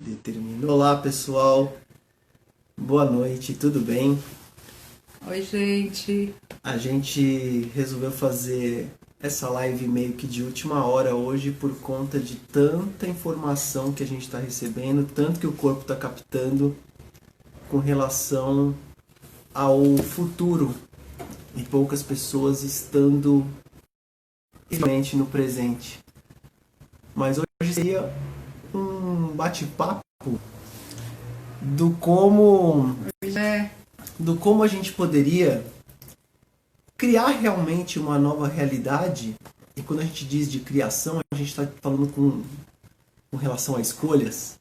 Determinou. Olá, pessoal. Boa noite, tudo bem? Oi, gente. A gente resolveu fazer essa live meio que de última hora hoje por conta de tanta informação que a gente está recebendo, tanto que o corpo está captando com relação ao futuro e poucas pessoas estando realmente no presente. Mas hoje seria um bate-papo do como É, do como a gente poderia criar realmente uma nova realidade. E quando a gente diz de criação, a gente está falando com relação a escolhas.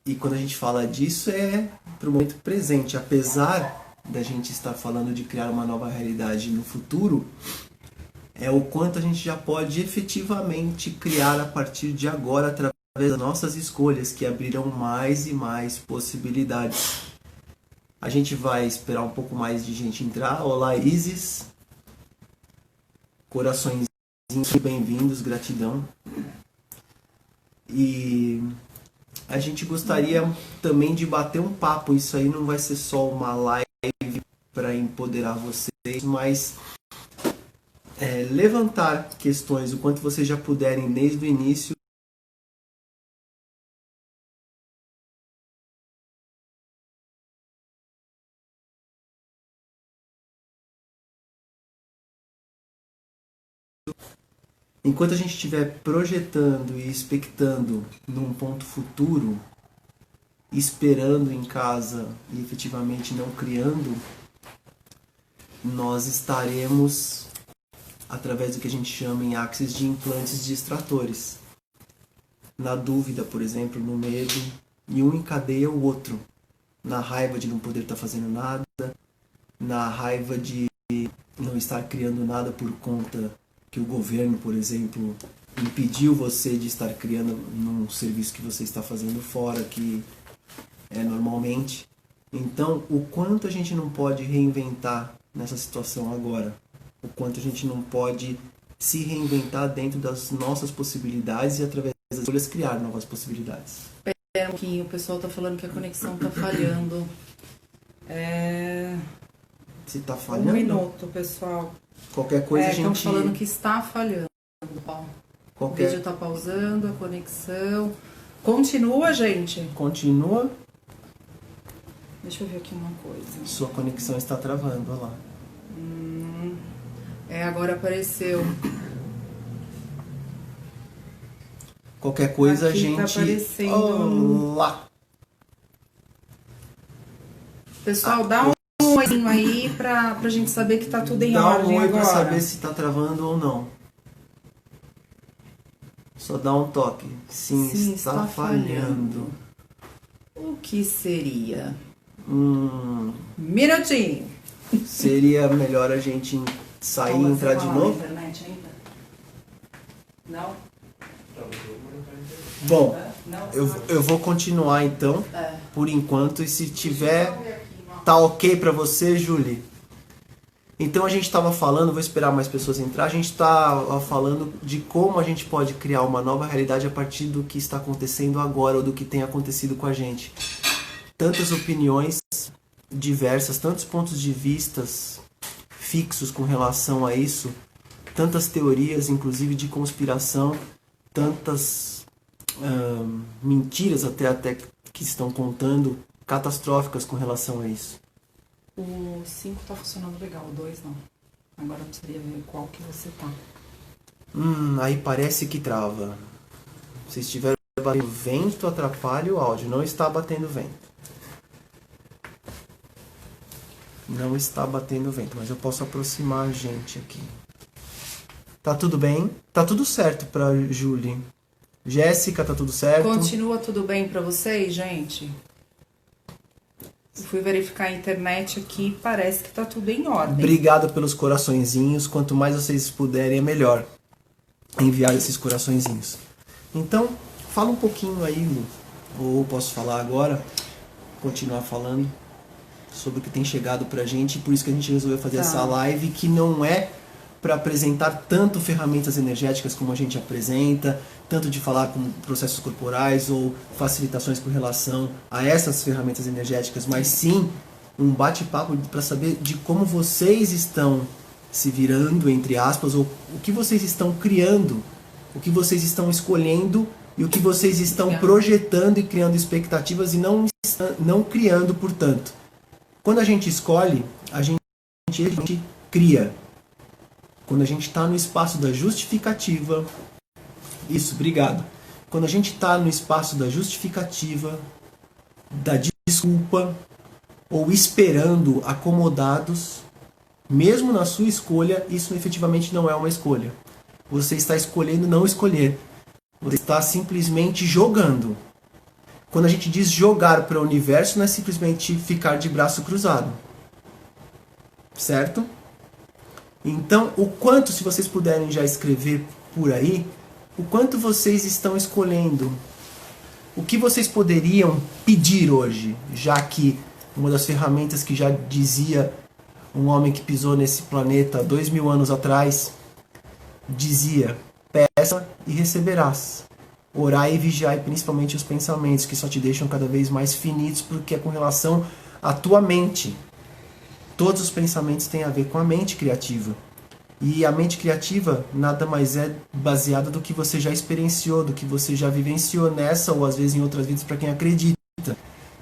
E quando a gente fala disso é para o momento presente. Apesar da gente estar falando de criar uma nova realidade no futuro, é o quanto a gente já pode efetivamente criar a partir de agora através das nossas escolhas, que abrirão mais e mais possibilidades. A gente vai esperar um pouco mais de gente entrar. Olá, Isis. Corações bem-vindos, gratidão. E a gente gostaria também de bater um papo. Isso aí não vai ser só uma live para empoderar vocês, mas levantar questões o quanto vocês já puderem desde o início. Enquanto a gente estiver projetando e expectando num ponto futuro, esperando em casa e efetivamente não criando, nós estaremos através do que a gente chama em axis de implantes de extratores. Na dúvida, por exemplo, no medo, e um encadeia o outro. Na raiva de não poder estar fazendo nada, na raiva de não estar criando nada por conta que o governo, por exemplo, impediu você de estar criando num serviço que você está fazendo fora, que é normalmente. Então, o quanto a gente não pode reinventar nessa situação agora? O quanto a gente não pode se reinventar dentro das nossas possibilidades e através das escolhas criar novas possibilidades? espera um pouquinho, o pessoal tá falando que a conexão tá falhando. Se está Um falhando, minuto, pessoal. qualquer coisa a Estão gente... falando que está falhando. Ó, o vídeo tá pausando, a conexão. Continua, gente. Continua, Deixa eu ver aqui uma coisa. sua conexão está travando, olha lá. Agora apareceu. Qualquer coisa Aqui a gente... tá aparecendo. Olá! Pessoal, dá um oizinho aí pra gente saber que tá tudo em Dá ordem um oi agora. para saber se está travando ou não. Só dá um toque. Sim, está falhando. O que seria? Minutinho. Seria melhor a gente sair e entrar de novo? Internet ainda? Não? Bom, Não? eu vou continuar então, por enquanto, e se tiver... Tá ok pra você, Julie? Então a gente estava falando, vou esperar mais pessoas entrar, a gente estava falando de como a gente pode criar uma nova realidade a partir do que está acontecendo agora ou do que tem acontecido com a gente. Tantas opiniões diversas, tantos pontos de vistas fixos com relação a isso, tantas teorias, inclusive de conspiração, tantas mentiras até que estão contando, catastróficas com relação a isso. O 5 tá funcionando legal, o 2 não. Agora eu precisaria ver qual que você tá. Aí parece que trava. Se estiver batendo vento, atrapalha o áudio. Não está batendo vento. Não está batendo vento, mas eu posso aproximar a gente aqui. Tá tudo bem? Tá tudo certo pra Julie. Jéssica, tá tudo certo? Continua tudo bem pra vocês, gente? Eu fui verificar a internet aqui, parece que tá tudo em ordem. Obrigado pelos coraçõezinhos. Quanto mais vocês puderem, é melhor enviar esses coraçõezinhos. Então, fala um pouquinho aí, Lu. Ou posso falar agora? Continuar falando sobre o que tem chegado pra gente. Por isso que a gente resolveu fazer essa live, que não é para apresentar tanto ferramentas energéticas como a gente apresenta, tanto de falar com processos corporais ou facilitações com relação a essas ferramentas energéticas, mas sim um bate-papo para saber de como vocês estão se virando, entre aspas, ou o que vocês estão criando, o que vocês estão escolhendo e o que vocês estão projetando e criando expectativas e não criando, portanto. Quando a gente escolhe, a gente cria. Quando a gente está no espaço da justificativa, isso, obrigado. Quando a gente está no espaço da justificativa, da desculpa, ou esperando acomodados, mesmo na sua escolha, isso efetivamente não é uma escolha. Você está escolhendo não escolher. Você está simplesmente jogando. Quando a gente diz jogar para o universo, não é simplesmente ficar de braço cruzado. Certo? Então, o quanto, se vocês puderem já escrever por aí, o quanto vocês estão escolhendo, o que vocês poderiam pedir hoje, já que uma das ferramentas que já dizia um homem que pisou nesse planeta 2000 anos atrás, dizia: peça e receberás. Orai e vigiai principalmente os pensamentos, que só te deixam cada vez mais finitos, porque é com relação à tua mente. Todos os pensamentos têm a ver com a mente criativa. E a mente criativa nada mais é baseada do que você já experienciou, do que você já vivenciou nessa ou às vezes em outras vidas, para quem acredita.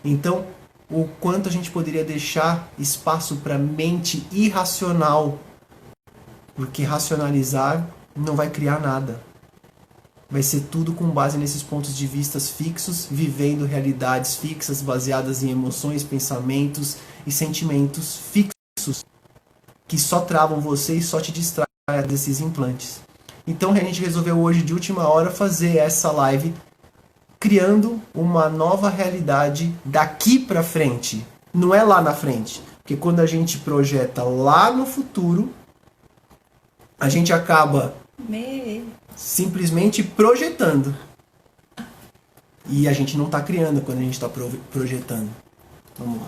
Então, o quanto a gente poderia deixar espaço para mente irracional, porque racionalizar não vai criar nada. Vai ser tudo com base nesses pontos de vista fixos, vivendo realidades fixas, baseadas em emoções, pensamentos e sentimentos fixos, que só travam você e só te distraem desses implantes. Então a gente resolveu hoje, de última hora, fazer essa live criando uma nova realidade daqui para frente. Não é lá na frente. Porque quando a gente projeta lá no futuro, a gente acaba simplesmente projetando. E a gente não está criando quando a gente está projetando. Vamos lá.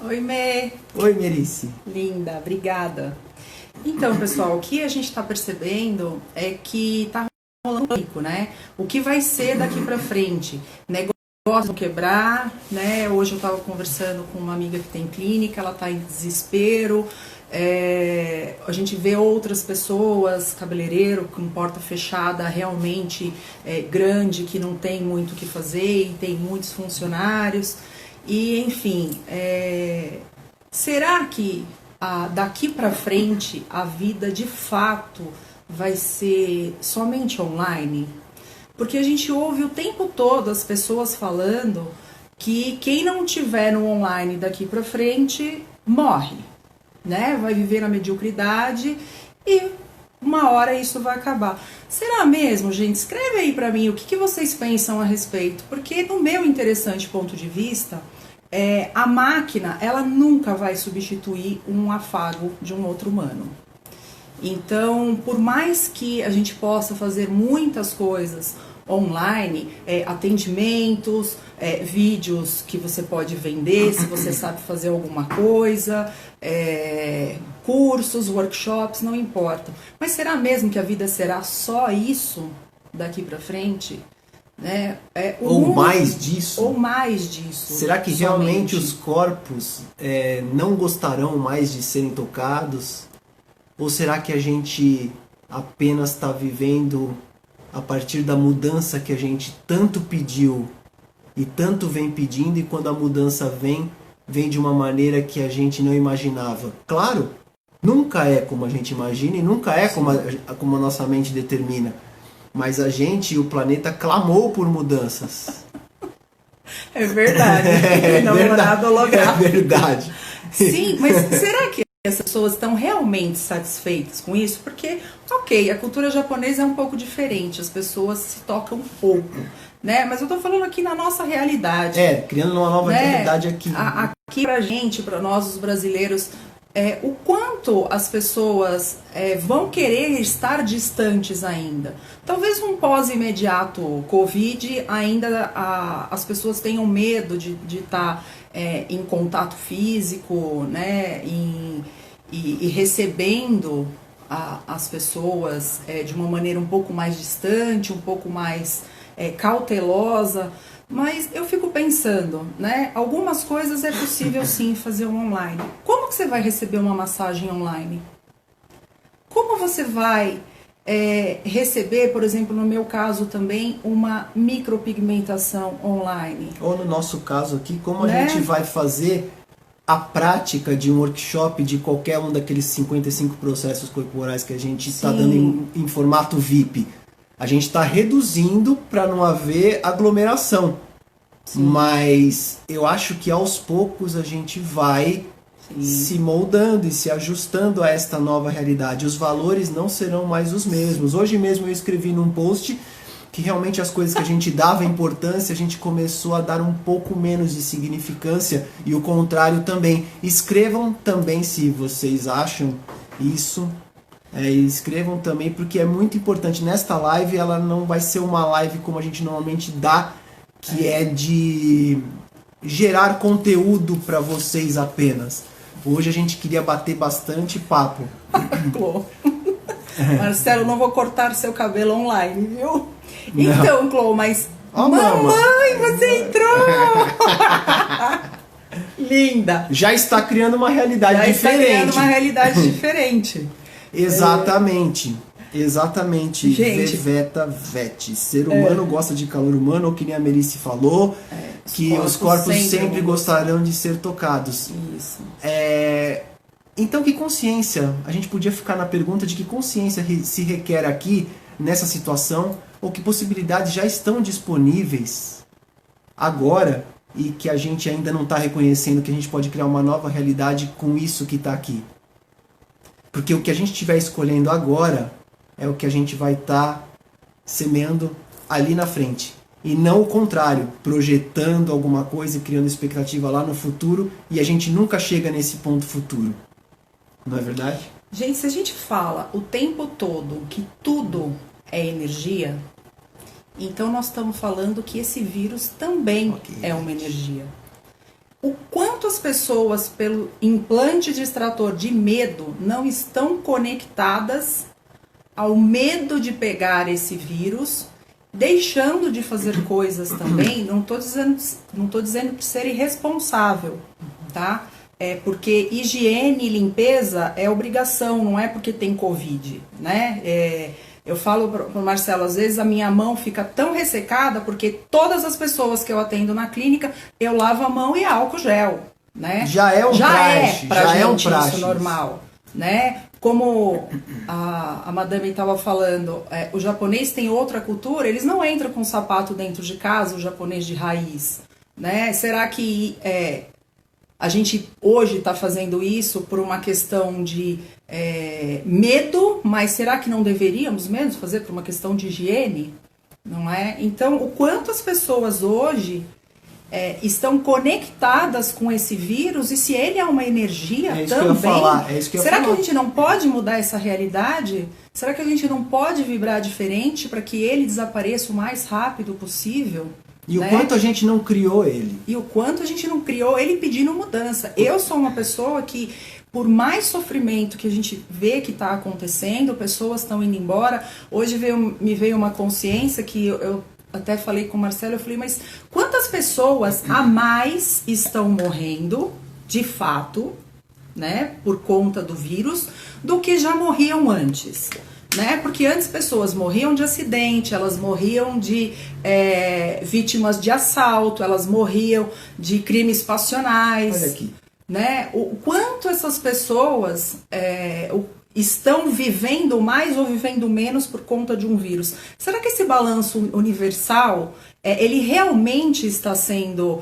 Oi, Mê. Oi, Merice. Linda, obrigada. Então, pessoal, o que a gente está percebendo é que tá rolando pânico, né? O que vai ser daqui para frente? Negócios vão quebrar, né? Hoje eu estava conversando com uma amiga que tem clínica, ela está em desespero. A gente vê outras pessoas, cabeleireiro com porta fechada, realmente grande, que não tem muito o que fazer e tem muitos funcionários. E, enfim, será que daqui para frente a vida de fato vai ser somente online? Porque a gente ouve o tempo todo as pessoas falando que quem não tiver no online daqui para frente morre, né? Vai viver na mediocridade e uma hora isso vai acabar. Será mesmo, gente? Escreve aí para mim o que vocês pensam a respeito, porque no meu interessante ponto de vista, a máquina, ela nunca vai substituir um afago de um outro humano. Então, por mais que a gente possa fazer muitas coisas online, atendimentos, vídeos que você pode vender se você sabe fazer alguma coisa, cursos, workshops, não importa. Mas será mesmo que a vida será só isso daqui para frente? Né? Ou mais disso? Ou mais disso. Será que realmente os corpos não gostarão mais de serem tocados? Ou será que a gente apenas está vivendo a partir da mudança que a gente tanto pediu e tanto vem pedindo, e quando a mudança vem de uma maneira que a gente não imaginava? Claro, nunca é como a gente imagina e nunca é como a nossa mente determina. Mas a gente e o planeta clamou por mudanças. É verdade. Namorado holográfico. É verdade. Sim, mas será que as pessoas estão realmente satisfeitas com isso? Porque, ok, a cultura japonesa é um pouco diferente, as pessoas se tocam pouco, né? Mas eu tô falando aqui na nossa realidade. Criando uma nova realidade aqui. Aqui pra gente, pra nós os brasileiros, o quanto as pessoas vão querer estar distantes ainda. Talvez um pós-imediato Covid ainda as pessoas tenham medo de estar em contato físico, né, e recebendo as pessoas de uma maneira um pouco mais distante, um pouco mais cautelosa, mas eu fico pensando, né? Algumas coisas é possível sim fazer online. Como que você vai receber uma massagem online? Como você vai receber, por exemplo, no meu caso também, uma micropigmentação online? Ou no nosso caso aqui, como a Né? gente vai fazer a prática de um workshop de qualquer um daqueles 55 processos corporais que a gente está dando em formato VIP. A gente está reduzindo para não haver aglomeração. Sim. Mas eu acho que aos poucos a gente vai se moldando e se ajustando a esta nova realidade. Os valores não serão mais os mesmos. Hoje mesmo eu escrevi num post que realmente as coisas que a gente dava importância, a gente começou a dar um pouco menos de significância, e o contrário também. Escrevam também se vocês acham isso. Escrevam também, porque é muito importante. Nesta live, ela não vai ser uma live como a gente normalmente dá, que é de gerar conteúdo para vocês apenas. Hoje a gente queria bater bastante papo. Marcelo, não vou cortar seu cabelo online, viu? Não. Então, Clô, mas... Mamãe, você entrou! Linda! Já está criando uma realidade diferente. Já está criando uma realidade diferente. Exatamente. Exatamente. Gente, Veveta Vete. Ser humano gosta de calor humano, ou que nem a Melice falou, que os corpos sempre gostarão de ser tocados. Isso. Então, que consciência? A gente podia ficar na pergunta de que consciência se requer aqui, nessa situação, ou que possibilidades já estão disponíveis agora e que a gente ainda não está reconhecendo, que a gente pode criar uma nova realidade com isso que está aqui. Porque o que a gente estiver escolhendo agora é o que a gente vai estar semeando ali na frente. E não o contrário, projetando alguma coisa e criando expectativa lá no futuro, e a gente nunca chega nesse ponto futuro. Não é verdade? Gente, se a gente fala o tempo todo que tudo é energia, então nós estamos falando que esse vírus também é uma energia. O quanto as pessoas, pelo implante de extrator de medo, não estão conectadas ao medo de pegar esse vírus, deixando de fazer coisas também, não tô dizendo para ser irresponsável, tá? Porque higiene e limpeza é obrigação, não é porque tem Covid, né? Eu falo pro Marcelo, às vezes a minha mão fica tão ressecada porque todas as pessoas que eu atendo na clínica, eu lavo a mão e álcool gel, né? Já é um praxe, pra gente isso normal, né? Como a madame estava falando, o japonês tem outra cultura, eles não entram com sapato dentro de casa, o japonês de raiz, né? Será que a gente hoje está fazendo isso por uma questão de medo, mas será que não deveríamos mesmo fazer por uma questão de higiene? Não é? Então, o quanto as pessoas hoje estão conectadas com esse vírus, e se ele é uma energia também, que eu ia falar. Será que a gente não pode mudar essa realidade? Será que a gente não pode vibrar diferente para que ele desapareça o mais rápido possível? E o quanto a gente não criou ele. E o quanto a gente não criou ele pedindo mudança. Eu sou uma pessoa que, por mais sofrimento que a gente vê que está acontecendo, pessoas estão indo embora. Hoje me veio uma consciência que eu até falei com o Marcelo, eu falei, mas quantas pessoas a mais estão morrendo, de fato, né, por conta do vírus, do que já morriam antes? Né? Porque antes pessoas morriam de acidente, elas morriam de vítimas de assalto, elas morriam de crimes passionais. Olha aqui. Né? O quanto essas pessoas estão vivendo mais ou vivendo menos por conta de um vírus? Será que esse balanço universal ele realmente está sendo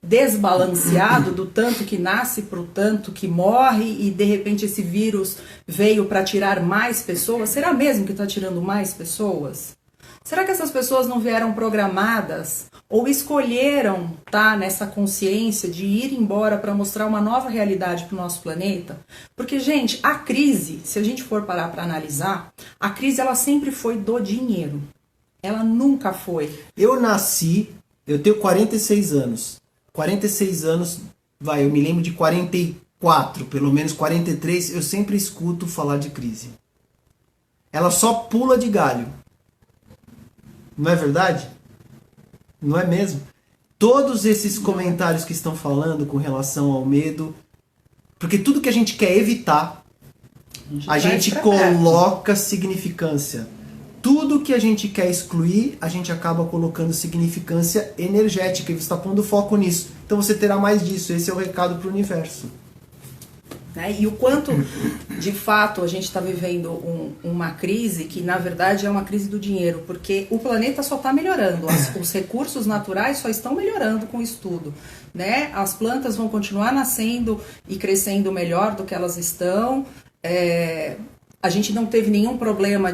desbalanceado do tanto que nasce para o tanto que morre, e de repente esse vírus veio para tirar mais pessoas? Será mesmo que está tirando mais pessoas? Será que essas pessoas não vieram programadas ou escolheram estar nessa consciência de ir embora para mostrar uma nova realidade para o nosso planeta? Porque, gente, a crise, se a gente for parar para analisar, a crise ela sempre foi do dinheiro. Ela nunca foi. Eu tenho 46 anos. 46 anos, eu me lembro de 40 4, pelo menos 43, eu sempre escuto falar de crise. Ela só pula de galho. Não é verdade? Não é mesmo? Todos esses comentários que estão falando com relação ao medo, porque tudo que a gente quer evitar, a gente coloca significância. Tudo que a gente quer excluir, a gente acaba colocando significância energética e você está pondo foco nisso. Então você terá mais disso. Esse é o recado para o universo. E o quanto, de fato, a gente está vivendo uma crise que, na verdade, é uma crise do dinheiro, porque o planeta só está melhorando, os recursos naturais só estão melhorando com isso tudo, né? As plantas vão continuar nascendo e crescendo melhor do que elas estão. A gente não teve nenhum problema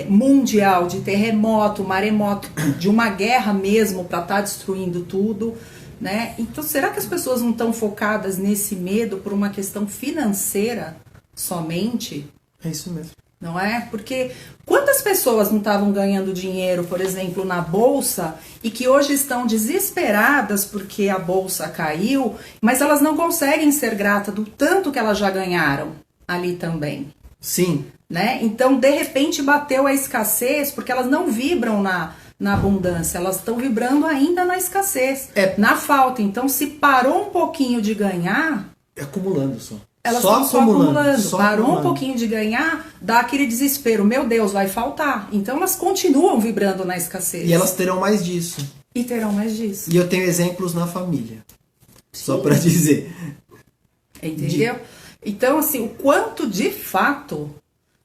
mundial, de terremoto, maremoto, de uma guerra mesmo para estar destruindo tudo. Né? Então, será que as pessoas não estão focadas nesse medo por uma questão financeira somente? É isso mesmo. Não é? Porque quantas pessoas não estavam ganhando dinheiro, por exemplo, na bolsa e que hoje estão desesperadas porque a bolsa caiu, mas elas não conseguem ser gratas do tanto que elas já ganharam ali também. Sim. Né? Então, de repente, bateu a escassez porque elas não vibram na abundância, elas estão vibrando ainda na escassez, na falta. Então, se parou um pouquinho de ganhar... É acumulando só. Elas estão só acumulando. Só parou acumulando. Um pouquinho de ganhar, dá aquele desespero. Meu Deus, vai faltar. Então, elas continuam vibrando na escassez. E elas terão mais disso. E terão mais disso. E eu tenho exemplos na família. Sim. Só para dizer. Entendeu? Então, assim, o quanto de fato...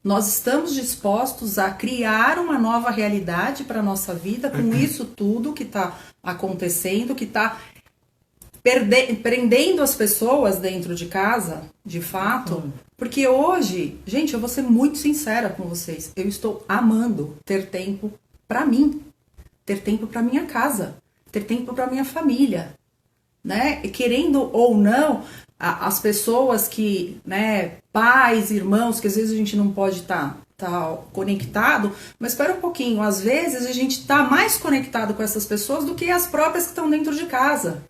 nós estamos dispostos a criar uma nova realidade para a nossa vida com isso tudo que está acontecendo, que está prendendo as pessoas dentro de casa, de fato. Porque hoje, gente, eu vou ser muito sincera com vocês, eu estou amando ter tempo para mim, ter tempo para minha casa, ter tempo para minha família, né? E querendo ou não, as pessoas que, né, pais, irmãos, que às vezes a gente não pode estar conectado, mas espera um pouquinho, às vezes a gente está mais conectado com essas pessoas do que as próprias que estão dentro de casa.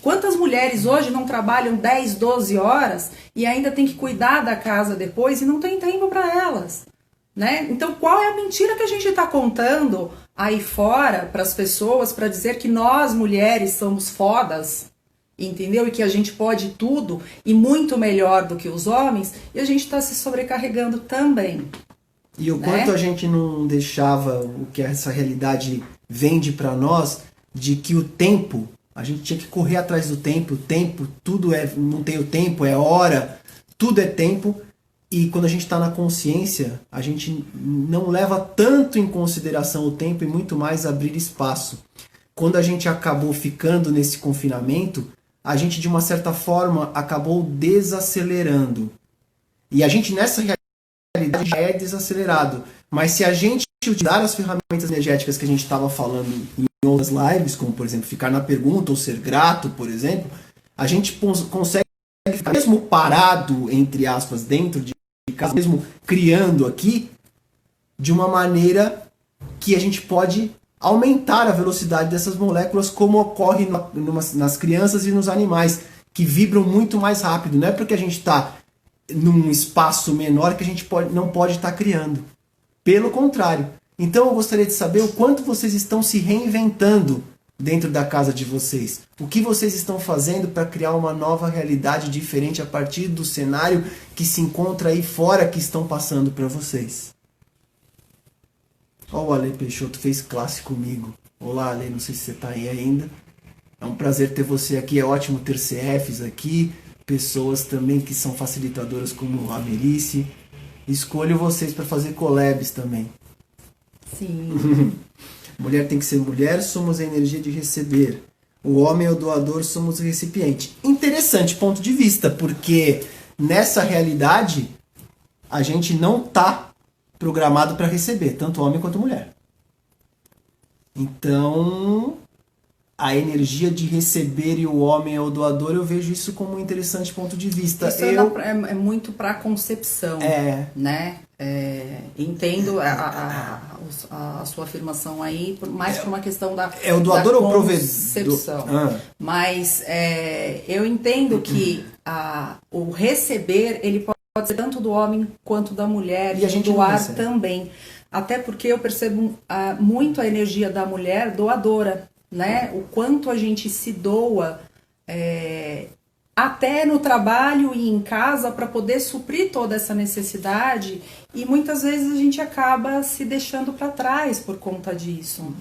Quantas mulheres hoje não trabalham 10, 12 horas e ainda tem que cuidar da casa depois e não tem tempo para elas, né? Então, qual é a mentira que a gente está contando aí fora para as pessoas para dizer que nós, mulheres, somos fodas? Entendeu? E que a gente pode tudo e muito melhor do que os homens, e a gente está se sobrecarregando também. E o quanto a gente não deixava o que essa realidade vende para nós, de que o tempo, a gente tinha que correr atrás do tempo, tudo não tem o tempo, é hora, tudo é tempo, e quando a gente está na consciência, a gente não leva tanto em consideração o tempo e muito mais abrir espaço. Quando a gente acabou ficando nesse confinamento, a gente, de uma certa forma, acabou desacelerando. E a gente, nessa realidade, já é desacelerado. Mas se a gente utilizar as ferramentas energéticas que a gente estava falando em outras lives, como, por exemplo, ficar na pergunta ou ser grato, por exemplo, a gente consegue ficar, mesmo parado, entre aspas, dentro de casa, mesmo criando aqui, de uma maneira que a gente pode aumentar a velocidade dessas moléculas, como ocorre nas crianças e nos animais, que vibram muito mais rápido. Não é porque a gente está num espaço menor que a gente não pode estar criando. Pelo contrário. Então eu gostaria de saber o quanto vocês estão se reinventando dentro da casa de vocês. O que vocês estão fazendo para criar uma nova realidade diferente a partir do cenário que se encontra aí fora, que estão passando para vocês. Ó, o Ale Peixoto fez classe comigo. Olá, Ale, não sei se você está aí ainda. É um prazer ter você aqui, é ótimo ter CFs aqui, pessoas também que são facilitadoras como a Merice. Escolho vocês para fazer collabs também. Sim. Mulher tem que ser mulher, somos a energia de receber. O homem é o doador, somos o recipiente. Interessante ponto de vista, porque nessa realidade a gente não está programado para receber, tanto homem quanto mulher. Então, a energia de receber e o homem é o doador, eu vejo isso como um interessante ponto de vista. Isso é muito para concepção, né? Entendo a sua afirmação aí, mais por uma questão da o doador ou concepção. Mas eu entendo que o receber, ele pode ser tanto do homem quanto da mulher, e a gente doar também. Até porque eu percebo muito a energia da mulher doadora, né? O quanto a gente se doa até no trabalho e em casa para poder suprir toda essa necessidade, e muitas vezes a gente acaba se deixando para trás por conta disso,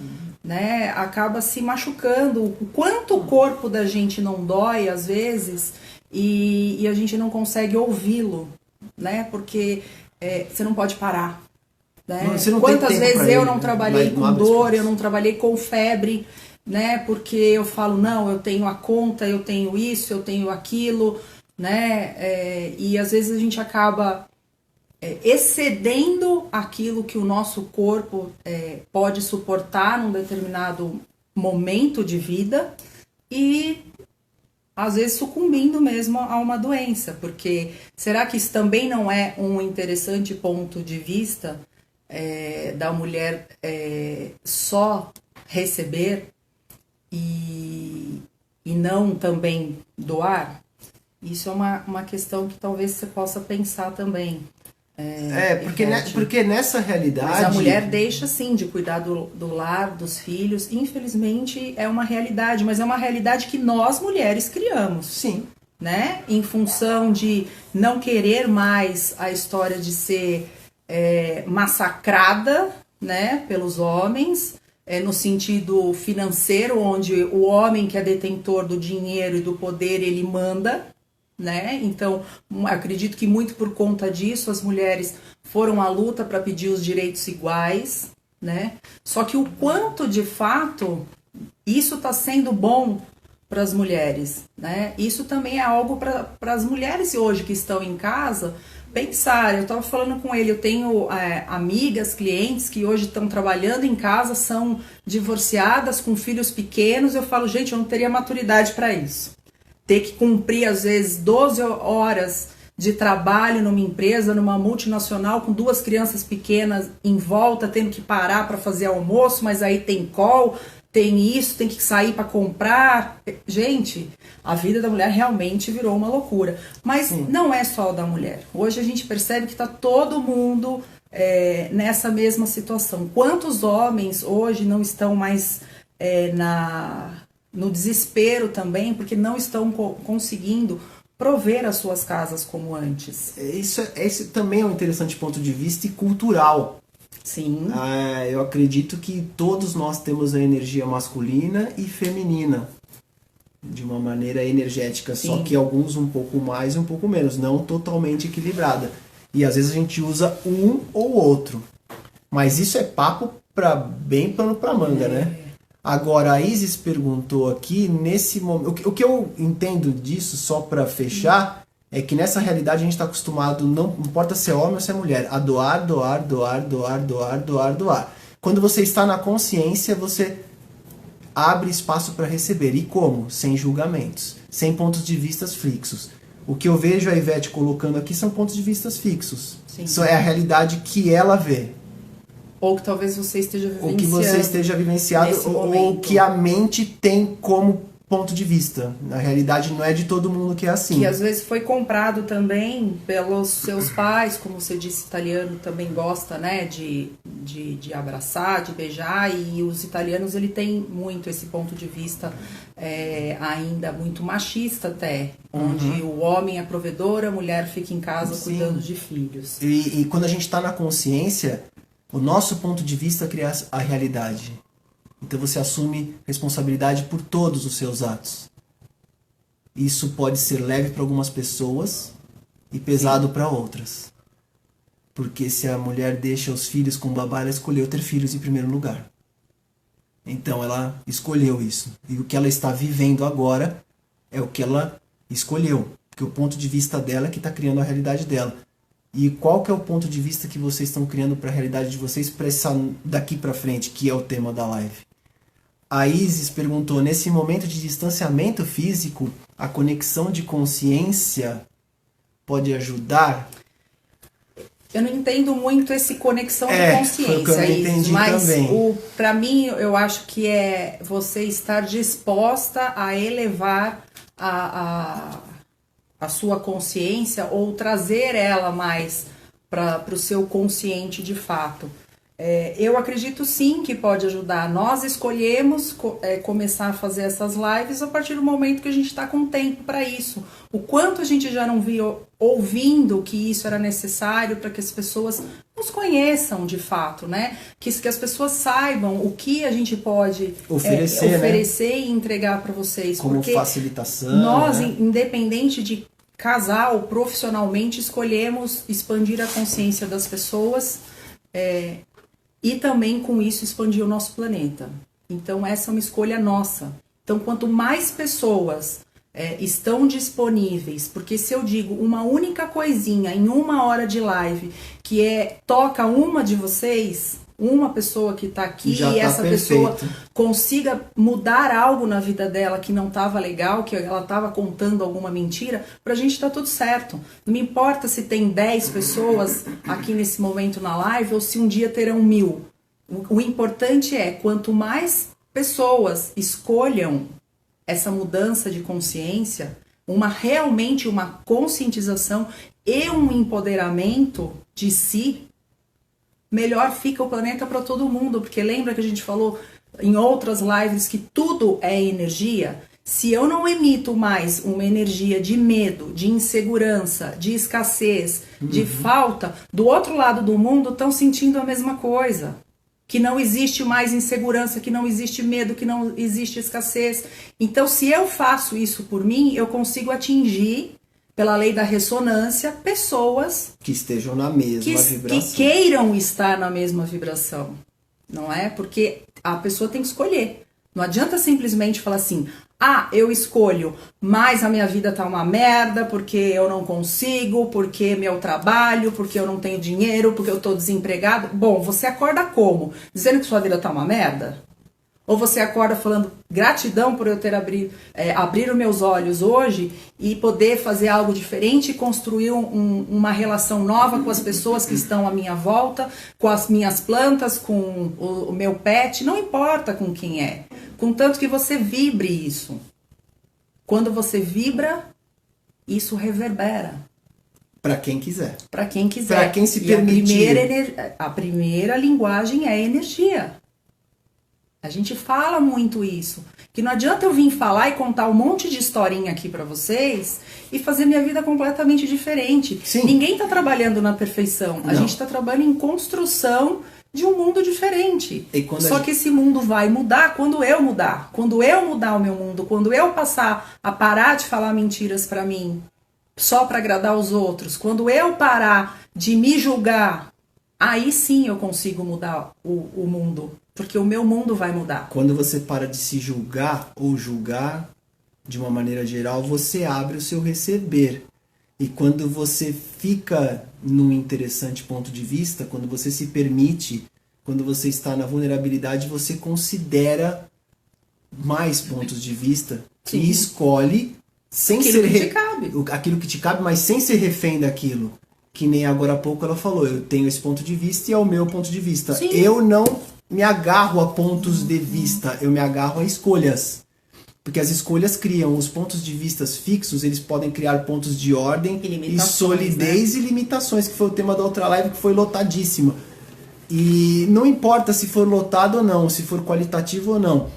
né? Acaba se machucando, o quanto o corpo da gente não dói às vezes e a gente não consegue ouvi-lo, né? Porque você não pode parar, né? Quantas vezes eu não trabalhei com dor, eu não trabalhei com febre, né? Porque eu falo, não, eu tenho a conta, eu tenho isso, eu tenho aquilo, né? E às vezes a gente acaba excedendo aquilo que o nosso corpo pode suportar num determinado momento de vida e às vezes sucumbindo mesmo a uma doença, porque será que isso também não é um interessante ponto de vista da mulher só receber e não também doar? Isso é uma questão que talvez você possa pensar também. Porque nessa realidade... Mas a mulher deixa, sim, de cuidar do lar, dos filhos. Infelizmente, é uma realidade, mas é uma realidade que nós, mulheres, criamos. Sim. Né? Em função de não querer mais a história de ser massacrada, né, pelos homens, no sentido financeiro, onde o homem que é detentor do dinheiro e do poder, ele manda, né? Então, acredito que muito por conta disso as mulheres foram à luta para pedir os direitos iguais, né? Só que o quanto de fato isso está sendo bom para as mulheres, né? Isso também é algo para as mulheres hoje que estão em casa pensar. Eu estava falando com ele, eu tenho amigas, clientes que hoje estão trabalhando em casa, são divorciadas com filhos pequenos. Eu falo, gente, eu não teria maturidade para isso. Ter que cumprir, às vezes, 12 horas de trabalho numa empresa, numa multinacional, com 2 crianças pequenas em volta, tendo que parar para fazer almoço, mas aí tem call, tem isso, tem que sair para comprar. Gente, a vida da mulher realmente virou uma loucura. Mas não é só da mulher. Hoje a gente percebe que está todo mundo nessa mesma situação. Quantos homens hoje não estão mais no desespero também, porque não estão conseguindo prover as suas casas como antes? Esse também é um interessante ponto de vista e cultural. Sim. Eu acredito que todos nós temos a energia masculina e feminina, de uma maneira energética, Sim. Só que alguns um pouco mais e um pouco menos, não totalmente equilibrada. E às vezes a gente usa um ou outro. Mas isso é papo bem pano pra manga, né? Agora, a Isis perguntou aqui, nesse momento... O que eu entendo disso, só para fechar, é que nessa realidade a gente está acostumado, não importa se é homem ou se é mulher, a doar, doar, doar, doar, doar, doar, doar. Quando você está na consciência, você abre espaço para receber. E como? Sem julgamentos, sem pontos de vista fixos. O que eu vejo a Ivete colocando aqui são pontos de vista fixos. Sim. Isso é a realidade que ela vê. Ou que talvez você esteja vivenciando. Ou que você esteja vivenciado, ou que a mente tem como ponto de vista. Na realidade, não é de todo mundo que é assim. Que às vezes foi comprado também pelos seus pais, como você disse, italiano também gosta, né, de abraçar, de beijar, e os italianos, ele tem muito esse ponto de vista ainda muito machista até, onde o homem é provedor, a mulher fica em casa cuidando de filhos. E quando a gente está na consciência, o nosso ponto de vista cria a realidade. Então você assume responsabilidade por todos os seus atos. Isso pode ser leve para algumas pessoas e pesado para outras. Porque se a mulher deixa os filhos com babá, ela escolheu ter filhos em primeiro lugar. Então ela escolheu isso. E o que ela está vivendo agora é o que ela escolheu. Porque o ponto de vista dela é que está criando a realidade dela. E qual que é o ponto de vista que vocês estão criando para a realidade de vocês para daqui para frente, que é o tema da live? A Isis perguntou, nesse momento de distanciamento físico, a conexão de consciência pode ajudar? Eu não entendo muito esse conexão de foi o que consciência, eu entendi mas também. para mim eu acho que é você estar disposta a elevar a sua consciência ou trazer ela mais para o seu consciente de fato. Eu acredito sim que pode ajudar. Nós escolhemos começar a fazer essas lives a partir do momento que a gente está com tempo para isso. O quanto a gente já não viu ouvindo que isso era necessário para que as pessoas nos conheçam de fato, né? Que as pessoas saibam o que a gente pode oferecer e entregar para vocês. Como porque facilitação. Nós, né? independente de casal, profissionalmente, escolhemos expandir a consciência das pessoas. E também com isso expandir o nosso planeta. Então essa é uma escolha nossa. Então quanto mais pessoas estão disponíveis, porque se eu digo uma única coisinha em 1 hora de live que toca uma de vocês, uma pessoa que está aqui Já e tá essa perfeito. pessoa consiga mudar algo na vida dela que não estava legal, que ela estava contando alguma mentira, pra gente tá tudo certo. Não me importa se tem 10 pessoas aqui nesse momento na live ou se um dia terão 1000. O importante é, quanto mais pessoas escolham essa mudança de consciência, realmente uma conscientização e um empoderamento de si, melhor fica o planeta para todo mundo, porque lembra que a gente falou em outras lives que tudo é energia? Se eu não emito mais uma energia de medo, de insegurança, de escassez, de falta, do outro lado do mundo estão sentindo a mesma coisa. Que não existe mais insegurança, que não existe medo, que não existe escassez. Então, se eu faço isso por mim, eu consigo atingir, pela lei da ressonância, pessoas que estejam na mesma vibração. Que queiram estar na mesma vibração, não é? Porque a pessoa tem que escolher. Não adianta simplesmente falar assim, eu escolho, mas a minha vida tá uma merda, porque eu não consigo, porque meu trabalho, porque eu não tenho dinheiro, porque eu tô desempregado. Bom, você acorda como? Dizendo que sua vida tá uma merda? Ou você acorda falando gratidão por eu ter abrir os meus olhos hoje e poder fazer algo diferente e construir uma relação nova com as pessoas que estão à minha volta, com as minhas plantas, com o meu pet, não importa com quem é. Contanto que você vibre isso. Quando você vibra, isso reverbera. Para quem quiser. Para quem quiser. Para quem se permitir. A primeira linguagem é energia. A gente fala muito isso. Que não adianta eu vir falar e contar um monte de historinha aqui pra vocês e fazer minha vida completamente diferente. Sim. Ninguém tá trabalhando na perfeição. A gente tá trabalhando em construção de um mundo diferente. Só que esse mundo vai mudar quando eu mudar. Quando eu mudar o meu mundo. Quando eu passar a parar de falar mentiras pra mim. Só pra agradar os outros. Quando eu parar de me julgar. Aí sim eu consigo mudar o mundo. Porque o meu mundo vai mudar. Quando você para de se julgar ou julgar, de uma maneira geral, você abre o seu receber. E quando você fica num interessante ponto de vista, quando você se permite, quando você está na vulnerabilidade, você considera mais pontos de vista. Sim. E escolhe sem aquilo que te cabe. Aquilo que te cabe, mas sem ser refém daquilo. Que nem agora há pouco ela falou, eu tenho esse ponto de vista e é o meu ponto de vista. Sim. Eu não me agarro a pontos de vista, eu me agarro a escolhas. Porque as escolhas criam os pontos de vista fixos, eles podem criar pontos de ordem e solidez, né? E limitações, que foi o tema da outra live, que foi lotadíssima. E não importa se for lotado ou não, se for qualitativo ou não.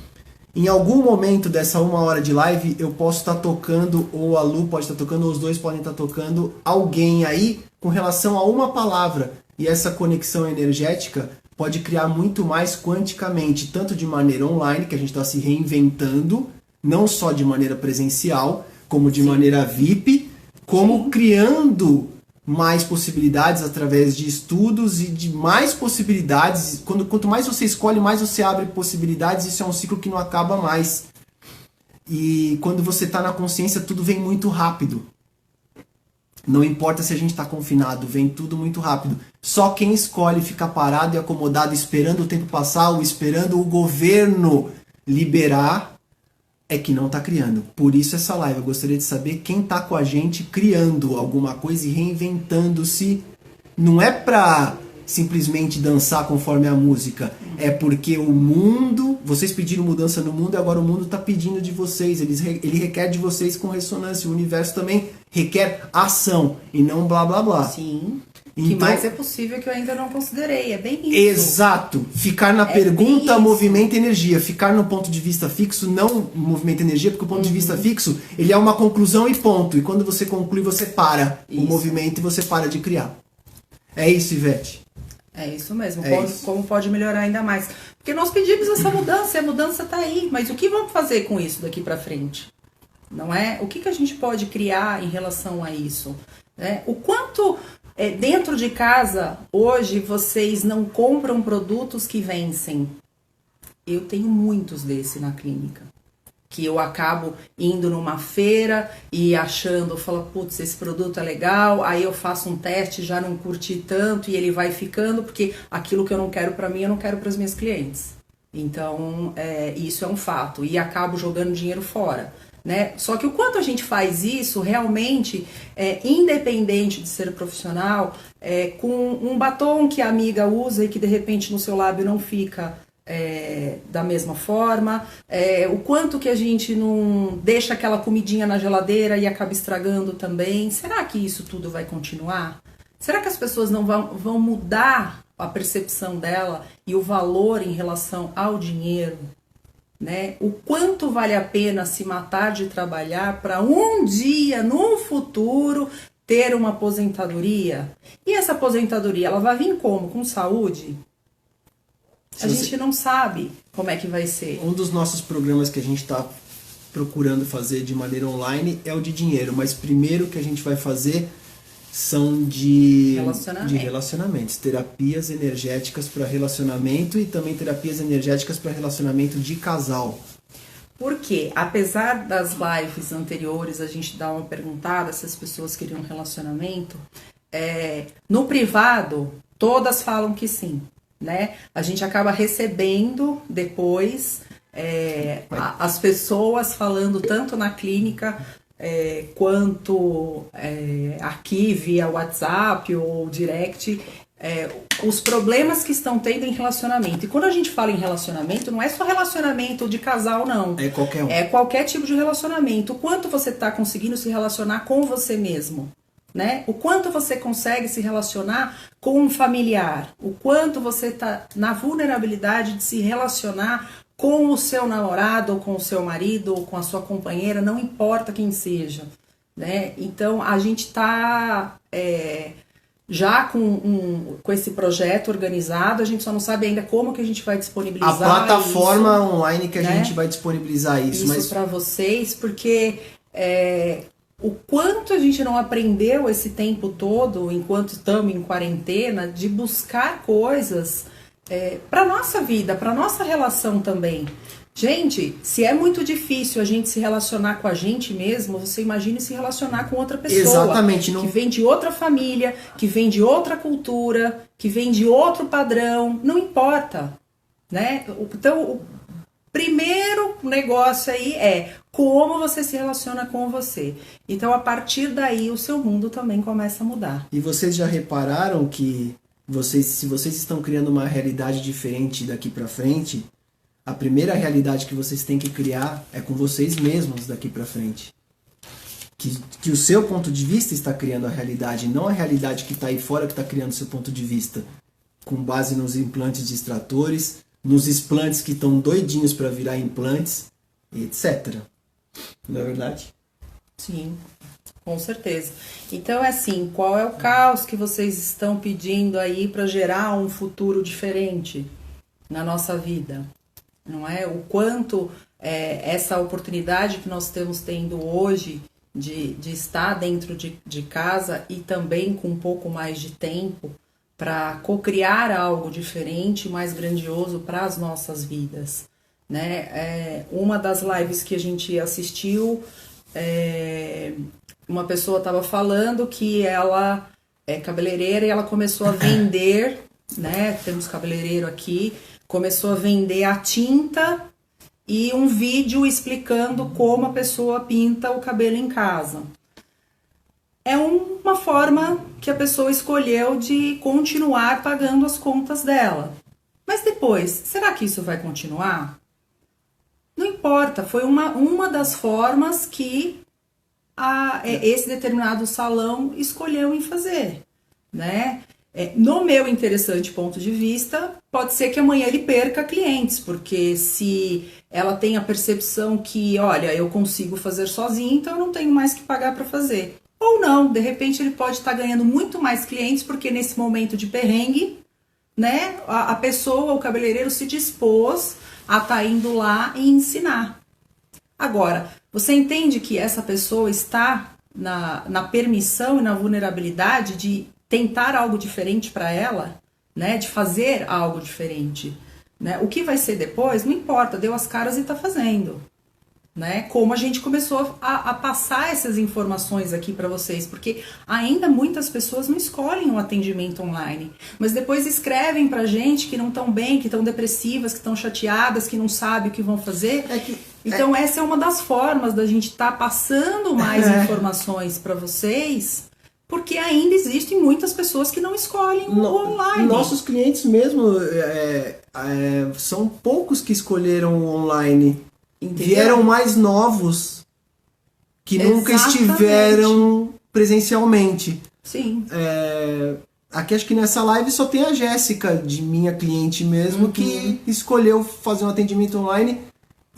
Em algum momento dessa 1 hora de live, eu posso estar tocando, ou a Lu pode estar tocando, ou os dois podem estar tocando alguém aí com relação a uma palavra. E essa conexão energética pode criar muito mais quanticamente, tanto de maneira online, que a gente está se reinventando, não só de maneira presencial, como de maneira VIP, como criando mais possibilidades através de estudos e de mais possibilidades. Quanto mais você escolhe, mais você abre possibilidades. Isso é um ciclo que não acaba mais. E quando você está na consciência, tudo vem muito rápido. Não importa se a gente está confinado, vem tudo muito rápido. Só quem escolhe ficar parado e acomodado, esperando o tempo passar ou esperando o governo liberar, é que não está criando. Por isso essa live. Eu gostaria de saber quem está com a gente criando alguma coisa e reinventando-se Não é pra simplesmente dançar conforme a música. É porque o mundo, vocês pediram mudança no mundo e agora o mundo tá pedindo de vocês. Ele requer de vocês com ressonância. O universo também requer ação e não blá blá blá. Sim. Então, que mais é possível que eu ainda não considerei. É bem isso. Exato. Ficar na pergunta, movimento e energia. Ficar no ponto de vista fixo, não movimento e energia, porque o ponto de vista fixo, ele é uma conclusão e ponto. E quando você conclui, você para o movimento e você para de criar. É isso, Ivete. É isso mesmo. Como pode melhorar ainda mais? Porque nós pedimos essa mudança, e a mudança está aí. Mas o que vamos fazer com isso daqui para frente? Não é? O que a gente pode criar em relação a isso? O quanto dentro de casa, hoje, vocês não compram produtos que vencem? Eu tenho muitos desse na clínica. Que eu acabo indo numa feira e achando, falo, putz, esse produto é legal, aí eu faço um teste, já não curti tanto e ele vai ficando, porque aquilo que eu não quero pra mim, eu não quero para as minhas clientes. Então, isso é um fato. E acabo jogando dinheiro fora. Né? Só que o quanto a gente faz isso, realmente, independente de ser profissional, com um batom que a amiga usa e que de repente no seu lábio não fica da mesma forma, o quanto que a gente não deixa aquela comidinha na geladeira e acaba estragando também. Será que isso tudo vai continuar? Será que as pessoas não vão mudar a percepção dela e o valor em relação ao dinheiro? Né? O quanto vale a pena se matar de trabalhar para um dia, no futuro, ter uma aposentadoria? E essa aposentadoria, ela vai vir como? Com saúde? A gente não sabe como é que vai ser. Um dos nossos programas que a gente está procurando fazer de maneira online é o de dinheiro, mas primeiro que a gente vai fazer são de relacionamentos, terapias energéticas para relacionamento e também terapias energéticas para relacionamento de casal. Porque, apesar das lives anteriores, a gente dar uma perguntada se as pessoas queriam um relacionamento, no privado, todas falam que sim. Né? A gente acaba recebendo depois as pessoas falando tanto na clínica quanto aqui via WhatsApp ou direct, os problemas que estão tendo em relacionamento. E quando a gente fala em relacionamento, não é só relacionamento de casal, não. É qualquer um. É qualquer tipo de relacionamento. O quanto você está conseguindo se relacionar com você mesmo. Né? O quanto você consegue se relacionar com um familiar, o quanto você está na vulnerabilidade de se relacionar com o seu namorado, ou com o seu marido, ou com a sua companheira, não importa quem seja. Né? Então, a gente está já com esse projeto organizado, a gente só não sabe ainda como que a gente vai disponibilizar a plataforma isso, online que a gente vai disponibilizar isso. Isso para vocês, porque... o quanto a gente não aprendeu esse tempo todo, enquanto estamos em quarentena, de buscar coisas para nossa vida, para nossa relação também. Gente, se é muito difícil a gente se relacionar com a gente mesmo, você imagine se relacionar com outra pessoa. Exatamente, não... que vem de outra família, que vem de outra cultura, que vem de outro padrão, não importa. Né? Então, o primeiro negócio aí é como você se relaciona com você. Então, a partir daí, o seu mundo também começa a mudar. E vocês já repararam que se vocês estão criando uma realidade diferente daqui pra frente, a primeira realidade que vocês têm que criar é com vocês mesmos daqui pra frente. Que o seu ponto de vista está criando a realidade, não a realidade que está aí fora que está criando o seu ponto de vista. Com base nos implantes de extratores, nos explantes que estão doidinhos para virar implantes, etc. Não é verdade? Sim, com certeza. Então é assim, qual é o caos que vocês estão pedindo aí para gerar um futuro diferente na nossa vida? Não é? O quanto essa oportunidade que nós estamos tendo hoje de estar dentro de casa e também com um pouco mais de tempo para cocriar algo diferente, mais grandioso para as nossas vidas. Né? Uma das lives que a gente assistiu, uma pessoa estava falando que ela é cabeleireira e ela começou a vender, né? Temos cabeleireiro aqui, começou a vender a tinta e um vídeo explicando como a pessoa pinta o cabelo em casa. é uma forma que a pessoa escolheu de continuar pagando as contas dela. Mas depois, será que isso vai continuar? Não importa, foi uma das formas que esse determinado salão escolheu em fazer, né? No meu interessante ponto de vista, pode ser que amanhã ele perca clientes, porque se ela tem a percepção que, olha, eu consigo fazer sozinho, então eu não tenho mais que pagar para fazer. Ou não, de repente ele pode estar ganhando muito mais clientes, porque nesse momento de perrengue, né, a pessoa, o cabeleireiro se dispôs a estar indo lá e ensinar. Agora, você entende que essa pessoa está na permissão e na vulnerabilidade de tentar algo diferente para ela, né? De fazer algo diferente, né? O que vai ser depois, não importa, deu as caras e está fazendo, né? Como a gente começou a passar essas informações aqui para vocês, porque ainda muitas pessoas não escolhem o atendimento online, mas depois escrevem pra gente que não estão bem, que estão depressivas, que estão chateadas, que não sabem o que vão fazer. Então essa é uma das formas da gente estar passando mais informações para vocês, porque ainda existem muitas pessoas que não escolhem o online. Nossos clientes mesmo, são poucos que escolheram o online. Entendeu? Vieram mais novos que nunca estiveram presencialmente. Sim. Aqui acho que nessa live só tem a Jéssica, de minha cliente mesmo, que escolheu fazer um atendimento online